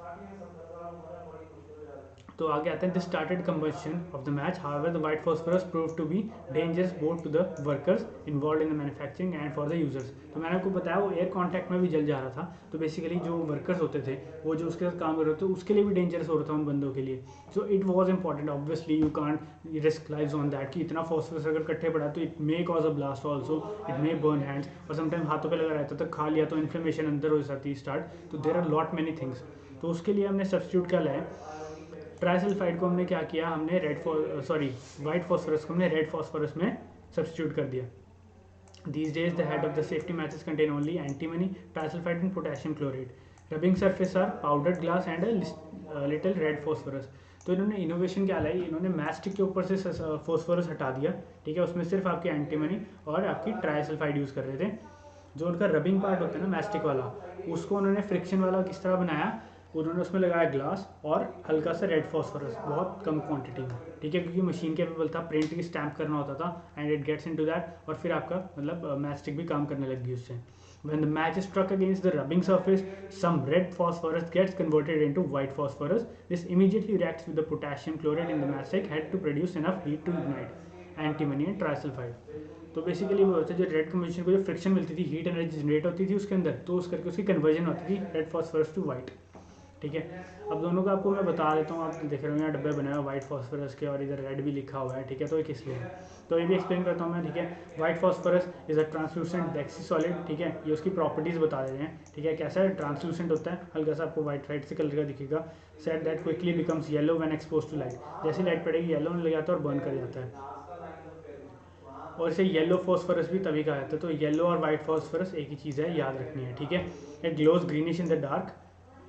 तो आगे आते हैं, this started combustion of the match, however the white phosphorus prove to be dangerous both to the workers involve in the manufacturing and for the users. तो मैंने आपको बताया वो एयर कॉन्टैक्ट में भी जल जा रहा था, तो बेसिकली जो वर्कर्स होते थे, वो जो उसके साथ काम कर रहे थे, उसके लिए भी डेंजरस हो रहा था उन बंदों के लिए। So it was important, obviously you can't risk lives on that, कि इतना फॉस्फोरस अगर इकट्ठे पड़ा तो it may cause a blast also, it may burn hands, और समटाइम हाथों पे लगा रहता था, खा लिया तो इन्फ्लेमेशन अंदर हो जाती है स्टार्ट। तो there are lot many things. तो उसके लिए हमने सब्स्टिट्यूट क्या लाया, ट्राइसल्फाइड को हमने क्या किया, हमने वाइट फॉस्फोरस को हमने रेड फॉस्फोरस में सब्स्टिट्यूट कर दिया। These days the head of the safety matches contain only antimony, trisulfide and potassium chloride. Rubbing surface are powdered glass and a little red phosphorus. तो इन्होंने इनोवेशन क्या लाई, इन्होंने mastic के ऊपर से फॉस्फोरस हटा दिया, ठीक है, उसमें सिर्फ आपकी एंटीमनी और आपकी ट्राइसल्फाइड यूज़ कर रहे थे। जो उनका रबिंग पार्ट होता है ना मैस्टिक वाला, उसको उन्होंने फ्रिक्शन वाला किस तरह बनाया, उन्होंने उसमें लगाया ग्लास और हल्का सा रेड फॉस्फोरस, बहुत कम क्वांटिटी में, ठीक है, क्योंकि मशीन केपेबल था, प्रिंट की स्टैम्प करना होता था, and it gets into that, और फिर आपका मतलब मैस्टिक भी काम करने लग गई उससे। When the match is struck against the rubbing surface, some red phosphorus gets converted into white phosphorus. This immediately reacts with the potassium chloride in the mastic head to produce enough heat to ignite antimony and trisulfide. तो basically वो होता है, जो red combination को जो friction मिलती थी, heat energy generate होती थी उसके अंदर, तो उस करके उसकी कन्वर्जन होती थी रेड फॉस्फोरस टू वाइट, ठीक है। अब दोनों का आपको मैं बता देता हूँ, आप देख रहे हो यहाँ डब्बे बनाए हुए वाइट फॉस्फोरस के, और इधर रेड भी लिखा हुआ है, ठीक है। तो ये किस लिए है, तो ये भी एक्सप्लेन करता हूँ मैं, ठीक है। White phosphorus is a translucent डेक्सी solid, ठीक है, ये उसकी प्रॉपर्टीज़ बता रहे हैं, ठीक है। कैसा है, ट्रांसलूसेंट होता है, हल्का सा आपको वाइट राइट से कलर का दिखेगा। Set that quickly becomes yellow when expose to light, जैसे लाइट पड़ेगी येलो होने लग जाता है और बर्न कर जाता है। और इसे येलो फॉस्फोरस भी तभी कहा जाता है। तो येलो और वाइट फॉस्फोरस एक ही चीज़ है, याद रखनी है, ठीक है। It glows greenish in the dark.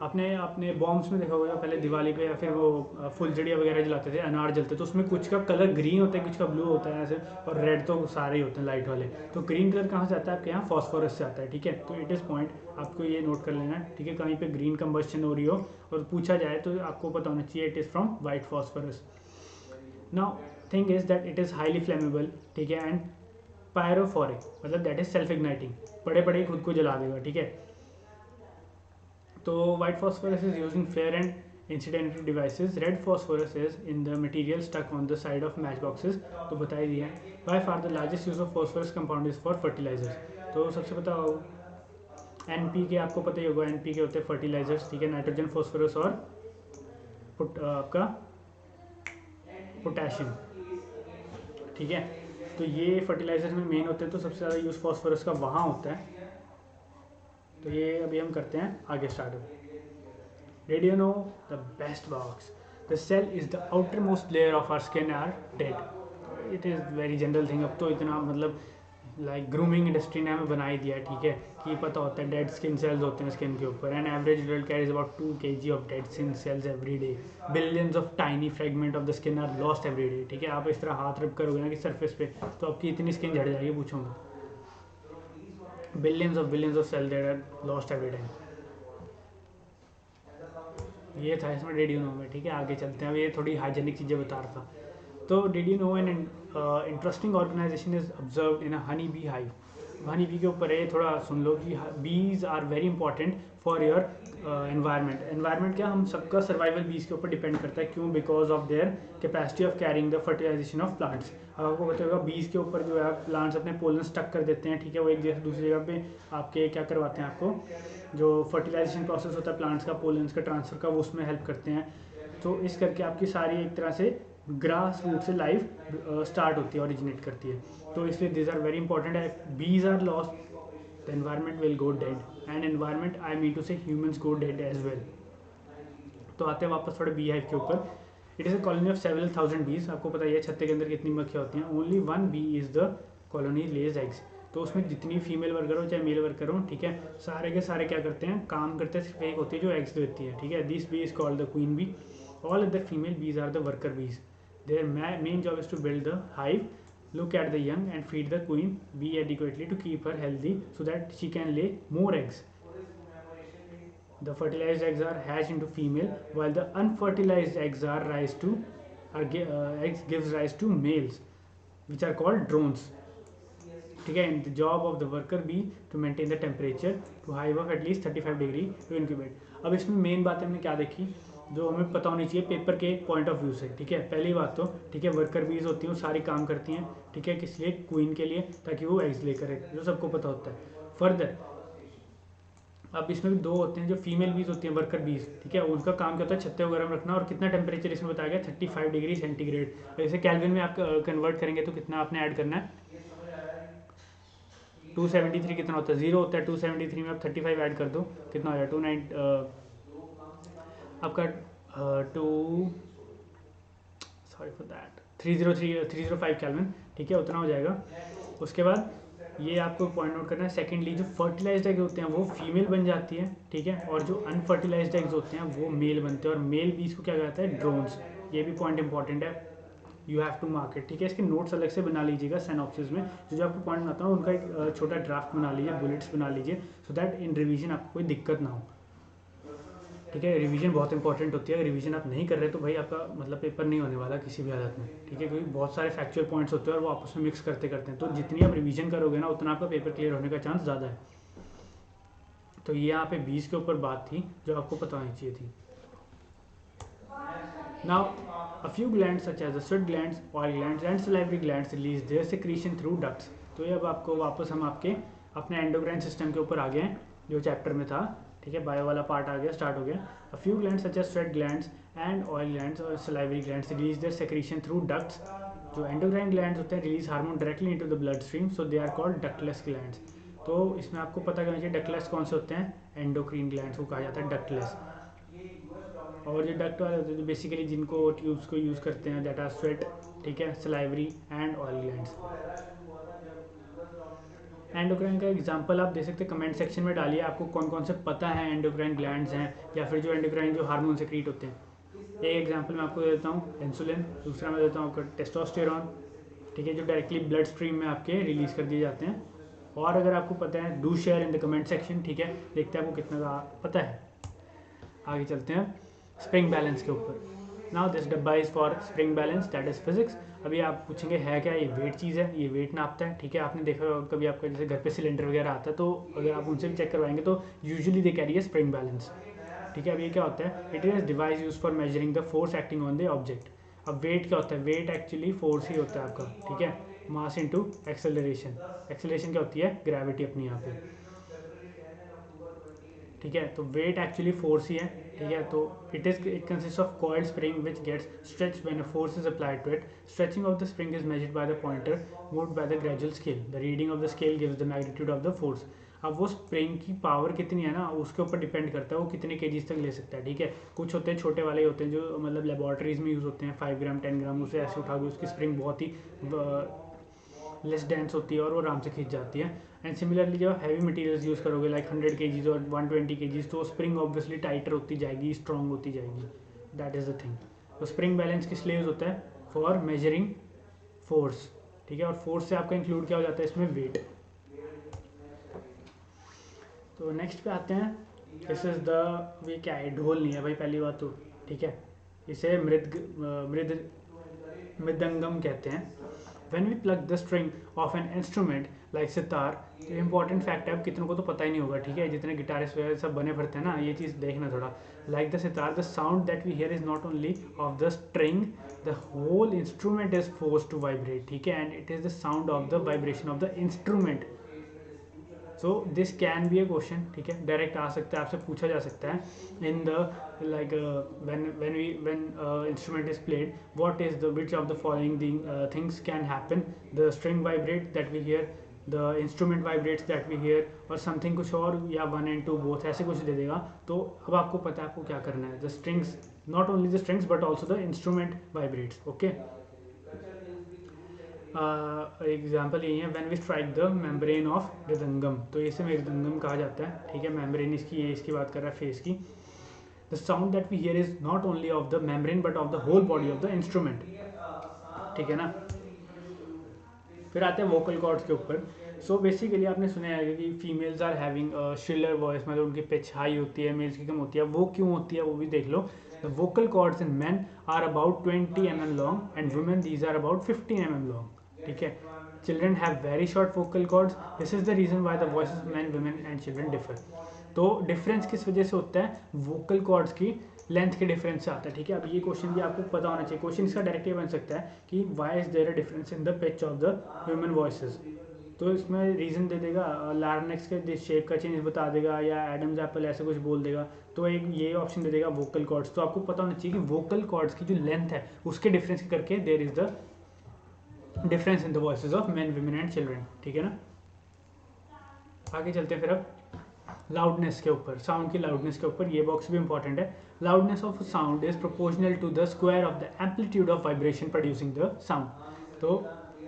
आपने अपने बॉम्ब्स में देखा होगा, पहले दिवाली पे या फिर वो फुलझड़िया वगैरह जलाते थे, अनार जलते, तो उसमें कुछ का कलर ग्रीन होता है, कुछ का ब्लू होता है ऐसे, और रेड तो सारे ही होते हैं लाइट वाले। तो ग्रीन कलर कहाँ से आता है आपके यहाँ, फॉस्फोरस से आता है, ठीक है। तो इट इज़ पॉइंट, आपको ये नोट कर लेना है, ठीक है। कहीं पे ग्रीन कंबस्शन हो रही हो और पूछा जाए तो आपको पता होना चाहिए it is from white phosphorus. Now thing is that it is highly flammable, ठीक है, एंड पायरोफोरिक, मतलब दैट इज सेल्फ इग्नाइटिंग, बड़े बड़े खुद को जला देगा, ठीक है। तो white phosphorus is using flare and incidental devices. Red phosphorus is in the material stuck on the side of matchboxes. तो बता ही दिया। By far the largest use of phosphorus compound is for fertilizers. तो सबसे बताओ NPK, आपको पता ही होगा NPK होते हैं फर्टिलाइजर्स, ठीक है, नाइट्रोजन फॉस्फोरस और आपका पोटेशियम, ठीक है। तो ये फर्टिलाइजर में मेन होते हैं, तो सबसे ज़्यादा यूज़ फॉस्फोरस का वहाँ होता है। तो ये अभी हम करते हैं आगे start. Did you know the best box? The cell is the outermost layer of our skin are dead. It is very general thing. अब तो इतना मतलब लाइक ग्रूमिंग इंडस्ट्री ने हमें बना ही दिया है, ठीक है, कि पता होता है डेड स्किन सेल्स होते हैं स्किन के ऊपर। And average adult carries about 2 kg of dead skin cells every day. Billions of tiny fragment of the skin are lost every day, ठीक है। आप इस तरह हाथ रब करोगे ना कि सरफेस पे, तो आपकी इतनी स्किन झड़ जाएगी, पूछूंगा। Billions of cell that are lost every time. ये था इसमें डिड यू नो में, ठीक है। आगे चलते हैं, अब ये थोड़ी हाइजेनिक चीज़ें बता रहा था। तो did you know an interesting organisation is observe in a honey bee hive. Honey bee के ऊपर है, थोड़ा सुन लो कि bees are very important for your environment. Environment क्या, हम सबका सर्वाइवल बीज के ऊपर डिपेंड करता है। क्यों? Because of their capacity of carrying the fertilisation of plants. आपको पता होगा बीज के ऊपर जो है प्लांट्स अपने पोलन स्टक कर देते हैं, ठीक है। वो एक जगह दूसरी जगह पे आपके क्या करवाते हैं, आपको जो फर्टिलाइजेशन प्रोसेस होता है प्लांट्स का पोलन्स का ट्रांसफर का, वो उसमें हेल्प करते हैं। तो इस करके आपकी सारी एक तरह से ग्रास रूट से लाइफ स्टार्ट होती है, ओरिजिनेट करती है। तो इसलिए दिस आर वेरी इंपॉर्टेंट है। Bees are lost, the environment will go dead, and environment I mean to say humans go dead as well. तो आते हैं वापस थोड़े बी हाइव के ऊपर। It is a colony of several thousand bees. आपको पता है छत्ते के अंदर कितनी मक्खियाँ होती हैं। Only one bee is the colony lays eggs. तो उसमें जितनी फीमेल वर्कर हो चाहे मेल वर्कर हो, ठीक है, सारे के सारे क्या करते हैं, काम करते हैं। सिर्फ एक होती है जो एग्स देती है, ठीक है। This bee is called the queen bee. All other female bees are the worker bees. Their main job is to build the hive, look at the young and feed the queen bee adequately to keep her healthy so that she can lay more eggs. The fertilized eggs are hatched into female, while the unfertilized eggs eggs gives rise to males, which are called drones. ठीक है। The job of the worker bee to maintain the temperature to hive of at least 35 degree to incubate. अब इसमें main बात हमने क्या देखी, जो हमें पता होनी चाहिए पेपर के पॉइंट ऑफ व्यू से, ठीक है। पहली बात तो, ठीक है, वर्कर बीज होती हैं, वो सारी काम करती हैं, ठीक है, किस लिए, क्वीन के लिए, ताकि वो एग्स ले करे, जो सबको पता होता है। फर्दर अब इसमें भी दो होते हैं जो फीमेल बीज होती हैं, वर्कर बीज, ठीक है। उनका काम क्या होता है, छत्ते को गर्म रखना। और कितना टेम्परेचर इसमें बताया गया, 35 डिग्री सेंटीग्रेड। जैसे कैल्विन में आप कन्वर्ट करेंगे तो कितना आपने ऐड करना है, 273 कितना होता है, 0 होता है। 273 में आप 35 ऐड कर दो, कितना हो जाए 29 आपका 305 कैल्विन, ठीक है, उतना हो जाएगा। उसके बाद ये आपको पॉइंट नोट करना है। सेकेंडली जो फर्टिलाइज्ड एग होते हैं वो फीमेल बन जाती है, ठीक है, और जो अनफर्टिलाइज्ड एग्स होते हैं वो मेल बनते हैं। और मेल बीज को क्या कहता है, ड्रोन्स। ये भी पॉइंट इंपॉर्टेंट है, you have to mark it, ठीक है। इसके नोट्स अलग से बना लीजिएगा सिनॉप्सिस में। जो आपको पॉइंट बनाता हूँ उनका एक छोटा ड्राफ्ट बना लीजिए, बुलेट्स बना लीजिए, सो दैट इन रिवीजन आपको कोई दिक्कत ना हो, ठीक है। रिवीजन बहुत इंपॉर्टेंट होती है। अगर रिवीजन आप नहीं कर रहे तो भाई आपका मतलब पेपर नहीं होने वाला किसी भी हालत में, ठीक है, क्योंकि बहुत सारे फैक्चुअल पॉइंट्स होते हैं और वो आपस में मिक्स करते करते हैं। तो जितनी आप रिवीजन करोगे ना उतना आपका पेपर क्लियर होने का चांस ज़्यादा है। तो ये यहाँ पे बीज के ऊपर बात थी जो आपको पता होनी चाहिए थी। Now, a few glands such as the sweat glands, oil glands and salivary glands release their secretion through ducts. तो ये अब आपको वापस हम आपके अपने एंडोक्राइन सिस्टम के ऊपर आ गए हैं, जो चैप्टर में था, ठीक है। बायो वाला पार्ट आ गया, स्टार्ट हो गया। A few glands such as sweat glands and oil glands और salivary glands release their secretion through ducts. जो एंडोक्राइन ग्लैंड्स होते हैं release hormone directly into the bloodstream, so they are called ductless glands. तो इसमें आपको पता करना चाहिए डक्टलेस कौन से होते हैं, एंडोक्रीन ग्लैंड्स को कहा जाता है डक्टलेस। और जो डक्ट वाले होते हैं बेसिकली जिनको ट्यूब्स को यूज़ करते हैं, दैट आर स्वेट, ठीक है, salivary and oil glands. Endocrine का एग्जांपल आप दे सकते हैं, कमेंट सेक्शन में डालिए आपको कौन कौन से पता है एंडोक्राइन ग्लैंड्स हैं, या फिर जो एंडोक्राइन जो हार्मोन सेक्रीट होते हैं। एक एग्जांपल मैं आपको देता हूँ, इंसुलिन। दूसरा मैं देता हूँ आपको टेस्टोस्टेरॉन, ठीक है, जो डायरेक्टली ब्लड स्ट्रीम में आपके रिलीज कर दिए जाते हैं। और अगर आपको पता है do share in the comment section, ठीक है, देखते हैं आपको कितना का पता है। आगे चलते हैं स्प्रिंग बैलेंस के ऊपर। नाउ दिस डब्बा is for spring balance, that is physics. अभी आप पूछेंगे है क्या, ये वेट चीज़ है, ये वेट नापता है, ठीक है। आपने देखा होगा कभी आपका जैसे घर पे सिलेंडर वगैरह आता है, तो अगर आप उनसे भी चेक करवाएंगे तो यूजुअली दे कैरी है स्प्रिंग बैलेंस, ठीक है। अब ये क्या होता है, it is device use for measuring the force acting on the object. अब वेट क्या होता है, वेट एक्चुअली फोर्स ही होता है आपका, ठीक है, मास इनटू एक्सेलरेशन। एक्सेलरेशन क्या होती है, ग्रेविटी अपनी यहाँ पे, ठीक है। तो वेट एक्चुअली फोर्स ही है, ठीक है। तो it consist of coiled spring which gets stretch when a force is applied to it. Stretching of the spring is measured by the pointer moved by the gradual scale. The reading of the scale gives the magnitude of the force. अब वो spring की power कितनी है ना, उसके ऊपर depend करता है वो कितने केजीज तक ले सकता है, ठीक है। कुछ होते हैं छोटे वाले होते हैं जो मतलब लेबॉर्ट्रीज में यूज़ होते हैं, 5 ग्राम 10 ग्राम, उसे ऐसे उठा के उसकी स्प्रिंग बहुत ही लेस डेंस होती है और वो आराम से खींच जाती है। एंड सिमिलरली जब हैवी मटेरियल्स यूज़ करोगे लाइक 100 केजीज और 120 केजीज, तो स्प्रिंग ऑब्वियसली टाइटर होती जाएगी, स्ट्रॉन्ग होती जाएगी। That is the thing. तो स्प्रिंग बैलेंस किस लिए यूज़ होता है? फॉर मेजरिंग फोर्स, ठीक है। और फोर्स से आपका इंक्लूड क्या हो जाता है इसमें? वेट। तो नेक्स्ट पे आते हैं। दिस इज द वे, क्या है, ढोल नहीं है भाई पहली बात तो, ठीक है। इसे मृदंगम कहते हैं। When we pluck the string of an instrument like sitar, तो इम्पॉर्टेंट फैक्ट है, अब कितनों को तो पता ही नहीं होगा, ठीक है। जितने गिटारिस्ट वगैरह सब बने पड़ते हैं ना, ये चीज़ देखना थोड़ा। Like the sitar, the sound that we hear is not only of the string, the whole instrument is force to vibrate, ठीक है। And it is the sound of the vibration of the instrument. So this can be a question, ठीक है, direct आ सकता है, आपसे पूछा जा सकता है in the like when instrument is played, what is the which of the following things can happen? The string vibrate that we hear, the instrument vibrates that we hear, और something कुछ और, या 1 and 2 both, ऐसे कुछ दे देगा। तो अब आपको पता है आपको क्या करना है। the strings, not only the strings but also the instrument vibrates, okay। Example यही है, when we strike the membrane of mridangam, तो इसे मृदंगम कहा जाता है, ठीक है। मेम्ब्रेन इसकी, ये इसकी बात कर रहा है, फेस की। The sound that we hear is not only of the membrane but of the whole body of the instrument, ठीक है ना। फिर आते हैं वोकल कॉर्ड्स के ऊपर। सो बेसिकली आपने सुना है कि फीमेल्स आर हैविंग श्रिलर वॉइस, मतलब उनकी पिच हाई होती है, मेल्स की कम होती है। वो क्यों होती है वो भी देख लो। The vocal cords in man are about 20 mm long and women these are about 15 mm long, ठीक है। Children have very short vocal cords, this is the reason why the voice of man women and children differ. तो difference किस वजह से होता है? Vocal cords की length के डिफरेंस से आता है, ठीक है। अब ये क्वेश्चन भी आपको पता होना चाहिए। क्वेश्चन इसका डायरेक्ट ये बन सकता है कि why is there a difference in the pitch of the human voices, तो इसमें रीज़न दे देगा, लार्नेक्स के शेप का चेंज बता देगा, या एडम्स एप्पल ऐसे कुछ बोल देगा। तो एक ये ऑप्शन दे देगा वोकल कॉर्ड्स। तो आपको पता होना चाहिए कि वोकल कॉर्ड्स की जो लेंथ है उसके डिफरेंस करके there is the difference in the voices of men women and children, ठीक है ना। आगे चलते हैं फिर अब लाउडनेस के ऊपर, साउंड की लाउडनेस के ऊपर। ये बॉक्स भी इंपॉर्टेंट है। Loudness of sound is proportional to the square of the amplitude of vibration producing the sound. तो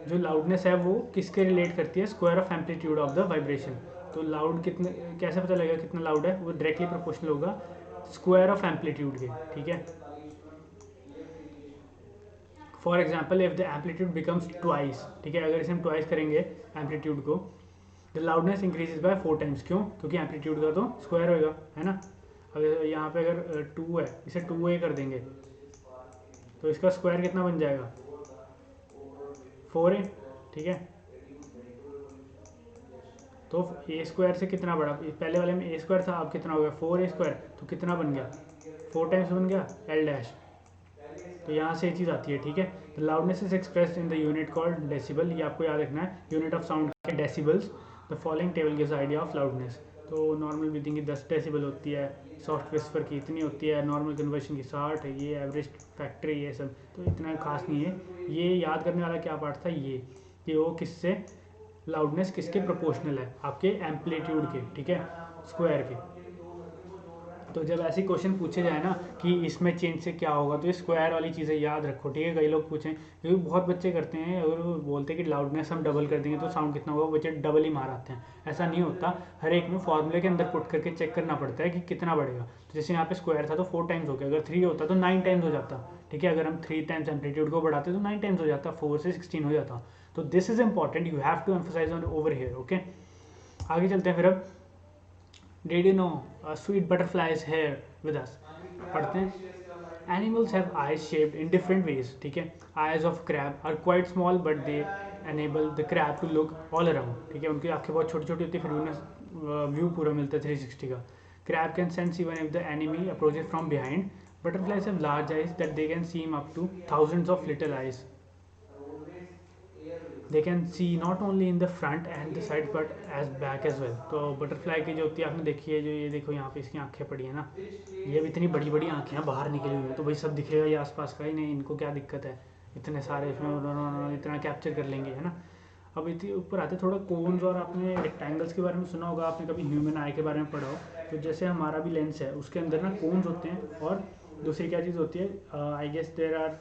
जो लाउडनेस है वो किसके रिलेट करती है? Square of amplitude of the vibration. तो लाउड कितने, कैसे पता लगेगा कितना लाउड है? वो डायरेक्टली प्रोपोर्शनल होगा स्क्वायर ऑफ एम्पलीट्यूड के, ठीक है। For example if the amplitude becomes twice, ठीक है, अगर इसे हम ट्वाइस करेंगे एम्पलीट्यूड को, the loudness increases by 4 times. क्यों? क्योंकि एम्पलीट्यूड का तो स्क्वायर होगा, है ना। अगर यहाँ पे अगर 2 है, इसे 2a कर देंगे तो इसका स्क्वायर कितना बन जाएगा? 4a, ठीक है। तो a स्क्वायर से कितना बड़ा? पहले वाले में a स्क्वायर था, अब कितना हो गया? 4a square. तो कितना बन गया? 4 टाइम्स बन गया l डैश। तो यहाँ से ये चीज़ आती है, ठीक है। The loudness is expressed in the unit called decibel. ये आपको याद रखना है, यूनिट ऑफ साउंड के decibels. The following table gives idea of loudness. तो नॉर्मल ब्रीथिंग की 10 डेसिबल होती है, सॉफ्ट विस्पर की इतनी होती है, नॉर्मल कन्वर्शन की 60 है, ये एवरेज फैक्ट्री, ये सब तो इतना खास नहीं है। ये याद करने वाला क्या पार्ट था? ये कि वो किससे, लाउडनेस किसके प्रोपोर्शनल है? आपके एम्पलीट्यूड के, ठीक है, स्क्वायर के। तो जब ऐसे क्वेश्चन पूछे जाए ना कि इसमें चेंज से क्या होगा, तो ये स्क्वायर वाली चीज़ें याद रखो, ठीक है। कई लोग पूछें, क्योंकि बहुत बच्चे करते हैं और वो बोलते हैं कि लाउडनेस हम डबल कर देंगे तो साउंड कितना होगा, बच्चे डबल ही मार आते हैं। ऐसा नहीं होता, हर एक में फॉर्मूले के अंदर पुट करके चेक करना पड़ता है कि कितना बढ़ेगा। तो जैसे यहाँ पे स्क्वायर था तो 4 टाइम्स हो गया, अगर 3 होता तो 9 टाइम्स हो जाता, ठीक है। अगर हम 3 टाइम्स एम्पलीट्यूड को बढ़ाते तो 9 टाइम्स हो जाता, 4 से 16 हो जाता। तो this is important, you have to emphasise on over here, okay. आगे चलते हैं फिर अब। Did you know a sweet butterfly is here with us? पढ़ते हैं। Animals have eyes shaped in different ways, ठीक है। Eyes of crab are quite small but they enable the crab to look all around, ठीक है। उनकी आंखें बहुत छोटी छोटी होती है, फिर उन्हें व्यू पूरा मिलता है 360 का। Crab can sense even if the enemy approaches from behind. Butterflies have large eyes that they can see up to thousands of little eyes. They can see not only in the front and the side but as back as well. तो butterfly की जो होती है आपने देखी है, जो ये देखो यहाँ पे इसकी आंखें पड़ी है ना, ये अब इतनी बड़ी बड़ी आंखें हैं बाहर निकली हुई है, तो भाई सब दिखेगा ये आसपास का ही नहीं, इनको क्या दिक्कत है, इतने सारे इसमें उन्होंने इतना कैप्चर कर लेंगे, है ना। अब इतने ऊपर आते थोड़ा कोन्स, और आपने रेक्टेंगल्स के बारे में सुना होगा, आपने कभी ह्यूमन आई के बारे में पढ़ा हो, तो जैसे हमारा भी लेंस है उसके अंदर ना कोन्स होते हैं, और दूसरी क्या चीज़ होती है, I guess there are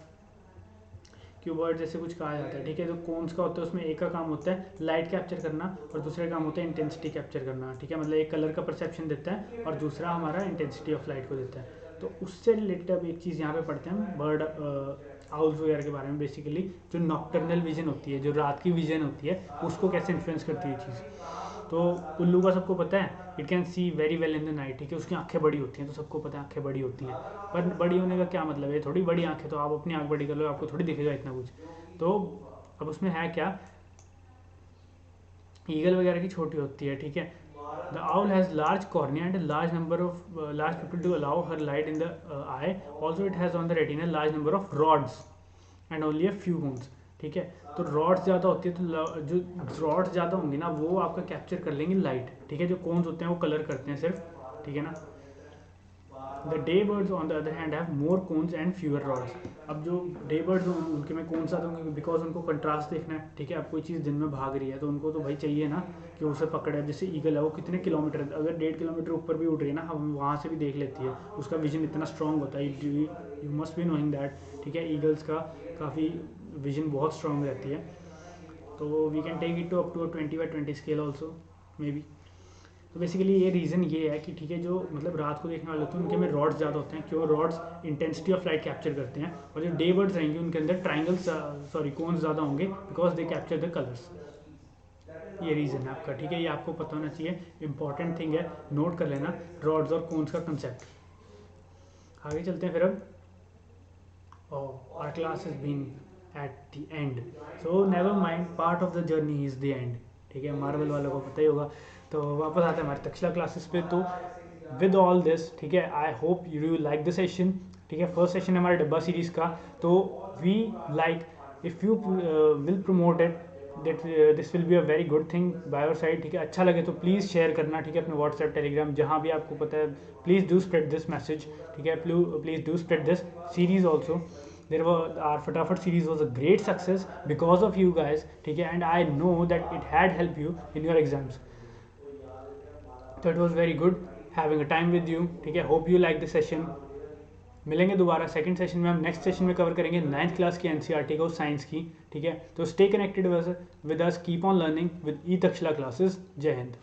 cubed जैसे कुछ कहा जाता है, ठीक है। जो कोन्स का होता है उसमें एक का काम होता है लाइट कैप्चर करना, और दूसरा काम होता है इंटेंसिटी कैप्चर करना, ठीक है। मतलब एक कलर का परसेप्शन देता है और दूसरा हमारा इंटेंसिटी ऑफ लाइट को देता है। तो उससे रिलेटेड अब एक चीज़ यहाँ पे पढ़ते हैं बर्ड आउल्स वगैरह के बारे में, बेसिकली जो नॉक्टर्नल विजन होती है, जो रात की विजन होती है, उसको कैसे इन्फ्लुएंस करती है चीज़। तो उल्लू का सबको पता है, it can see very well in the night, ठीक है। उसकी आंखें बड़ी होती हैं, तो सबको पता है आंखें बड़ी होती हैं, पर बड़ी होने का क्या मतलब है, थोड़ी बड़ी आंखें, तो आप अपनी आंख बड़ी कर लो, आपको थोड़ी दिखेगा इतना कुछ। तो अब उसमें है क्या, ईगल वगैरह की छोटी होती है, ठीक है। The owl has large cornea and large number of large pupil to allow her light in the eye, also it has on the retina large number of rods and only a few cones, ठीक है। तो rods ज़्यादा होती है, तो जो rods ज़्यादा होंगी ना वो आपका कैप्चर कर लेंगे लाइट, ठीक है। जो कोन्स होते हैं वो कलर करते हैं सिर्फ, ठीक है ना। The day birds on the other hand have more cones and fewer rods. अब जो डे बर्ड्स उनके में कौन सा होंगे, बिकॉज उनको कंट्रास्ट देखना है, ठीक है। अब कोई चीज़ दिन में भाग रही है तो उनको तो भाई चाहिए ना कि उसे पकड़े। जैसे ईगल है, वो कितने किलोमीटर, अगर 1.5 किलोमीटर ऊपर भी उड़ रही है ना, हम वहाँ से भी देख लेती है, उसका विजन इतना स्ट्रॉन्ग होता है, you must be knowing that, ठीक है। ईगल्स का काफ़ी विजन बहुत स्ट्रॉन्ग रहती है, तो we can take it to up to 20/20 scale also may be. तो बेसिकली ये रीज़न ये है कि ठीक है, जो मतलब रात को देखने वाले होते हैं उनके में रॉड्स ज़्यादा होते हैं, क्यों, rods intensity of light capture करते हैं, और जो डे बर्ड्स रहेंगे उनके अंदर ट्राइंगल्स सॉरी कोन्स ज़्यादा होंगे, because they capture the colours. ये रीज़न है आपका, ठीक है। ये आपको पता होना चाहिए, इंपॉर्टेंट थिंग है, नोट कर लेना रॉड्स और कोन्स का कंसेप्ट। आगे चलते हैं फिर अब। Our class has been at the end, so never mind, part of the journey is the end, ठीक है। मार्वल वालों को पता ही होगा। तो वापस आते हैं हमारे तक्षशिला क्लासेस पे। तो विद ऑल दिस, ठीक है, I hope you like the session, ठीक है। फर्स्ट सेशन है हमारे डब्बा सीरीज़ का, तो we like if you will promote it that this will be a very good thing by your side, ठीक है। अच्छा लगे तो प्लीज़ शेयर करना, ठीक है, अपने व्हाट्सएप, टेलीग्राम, जहाँ भी आपको पता है, please do spread this message, ठीक है। Please do spread this series also. There was our Fatafat series was a great success because of you guys, ठीक है, and I know that it had helped you in your exams. So it was very good having a time with you, ठीक है। Hope you like the session. मिलेंगे दोबारा second session में, हम next session में cover करेंगे 9th class की NCERT को, साइंस की, ठीक है। तो stay connected with us, keep on learning with E Takshashila classes. जय हिंद।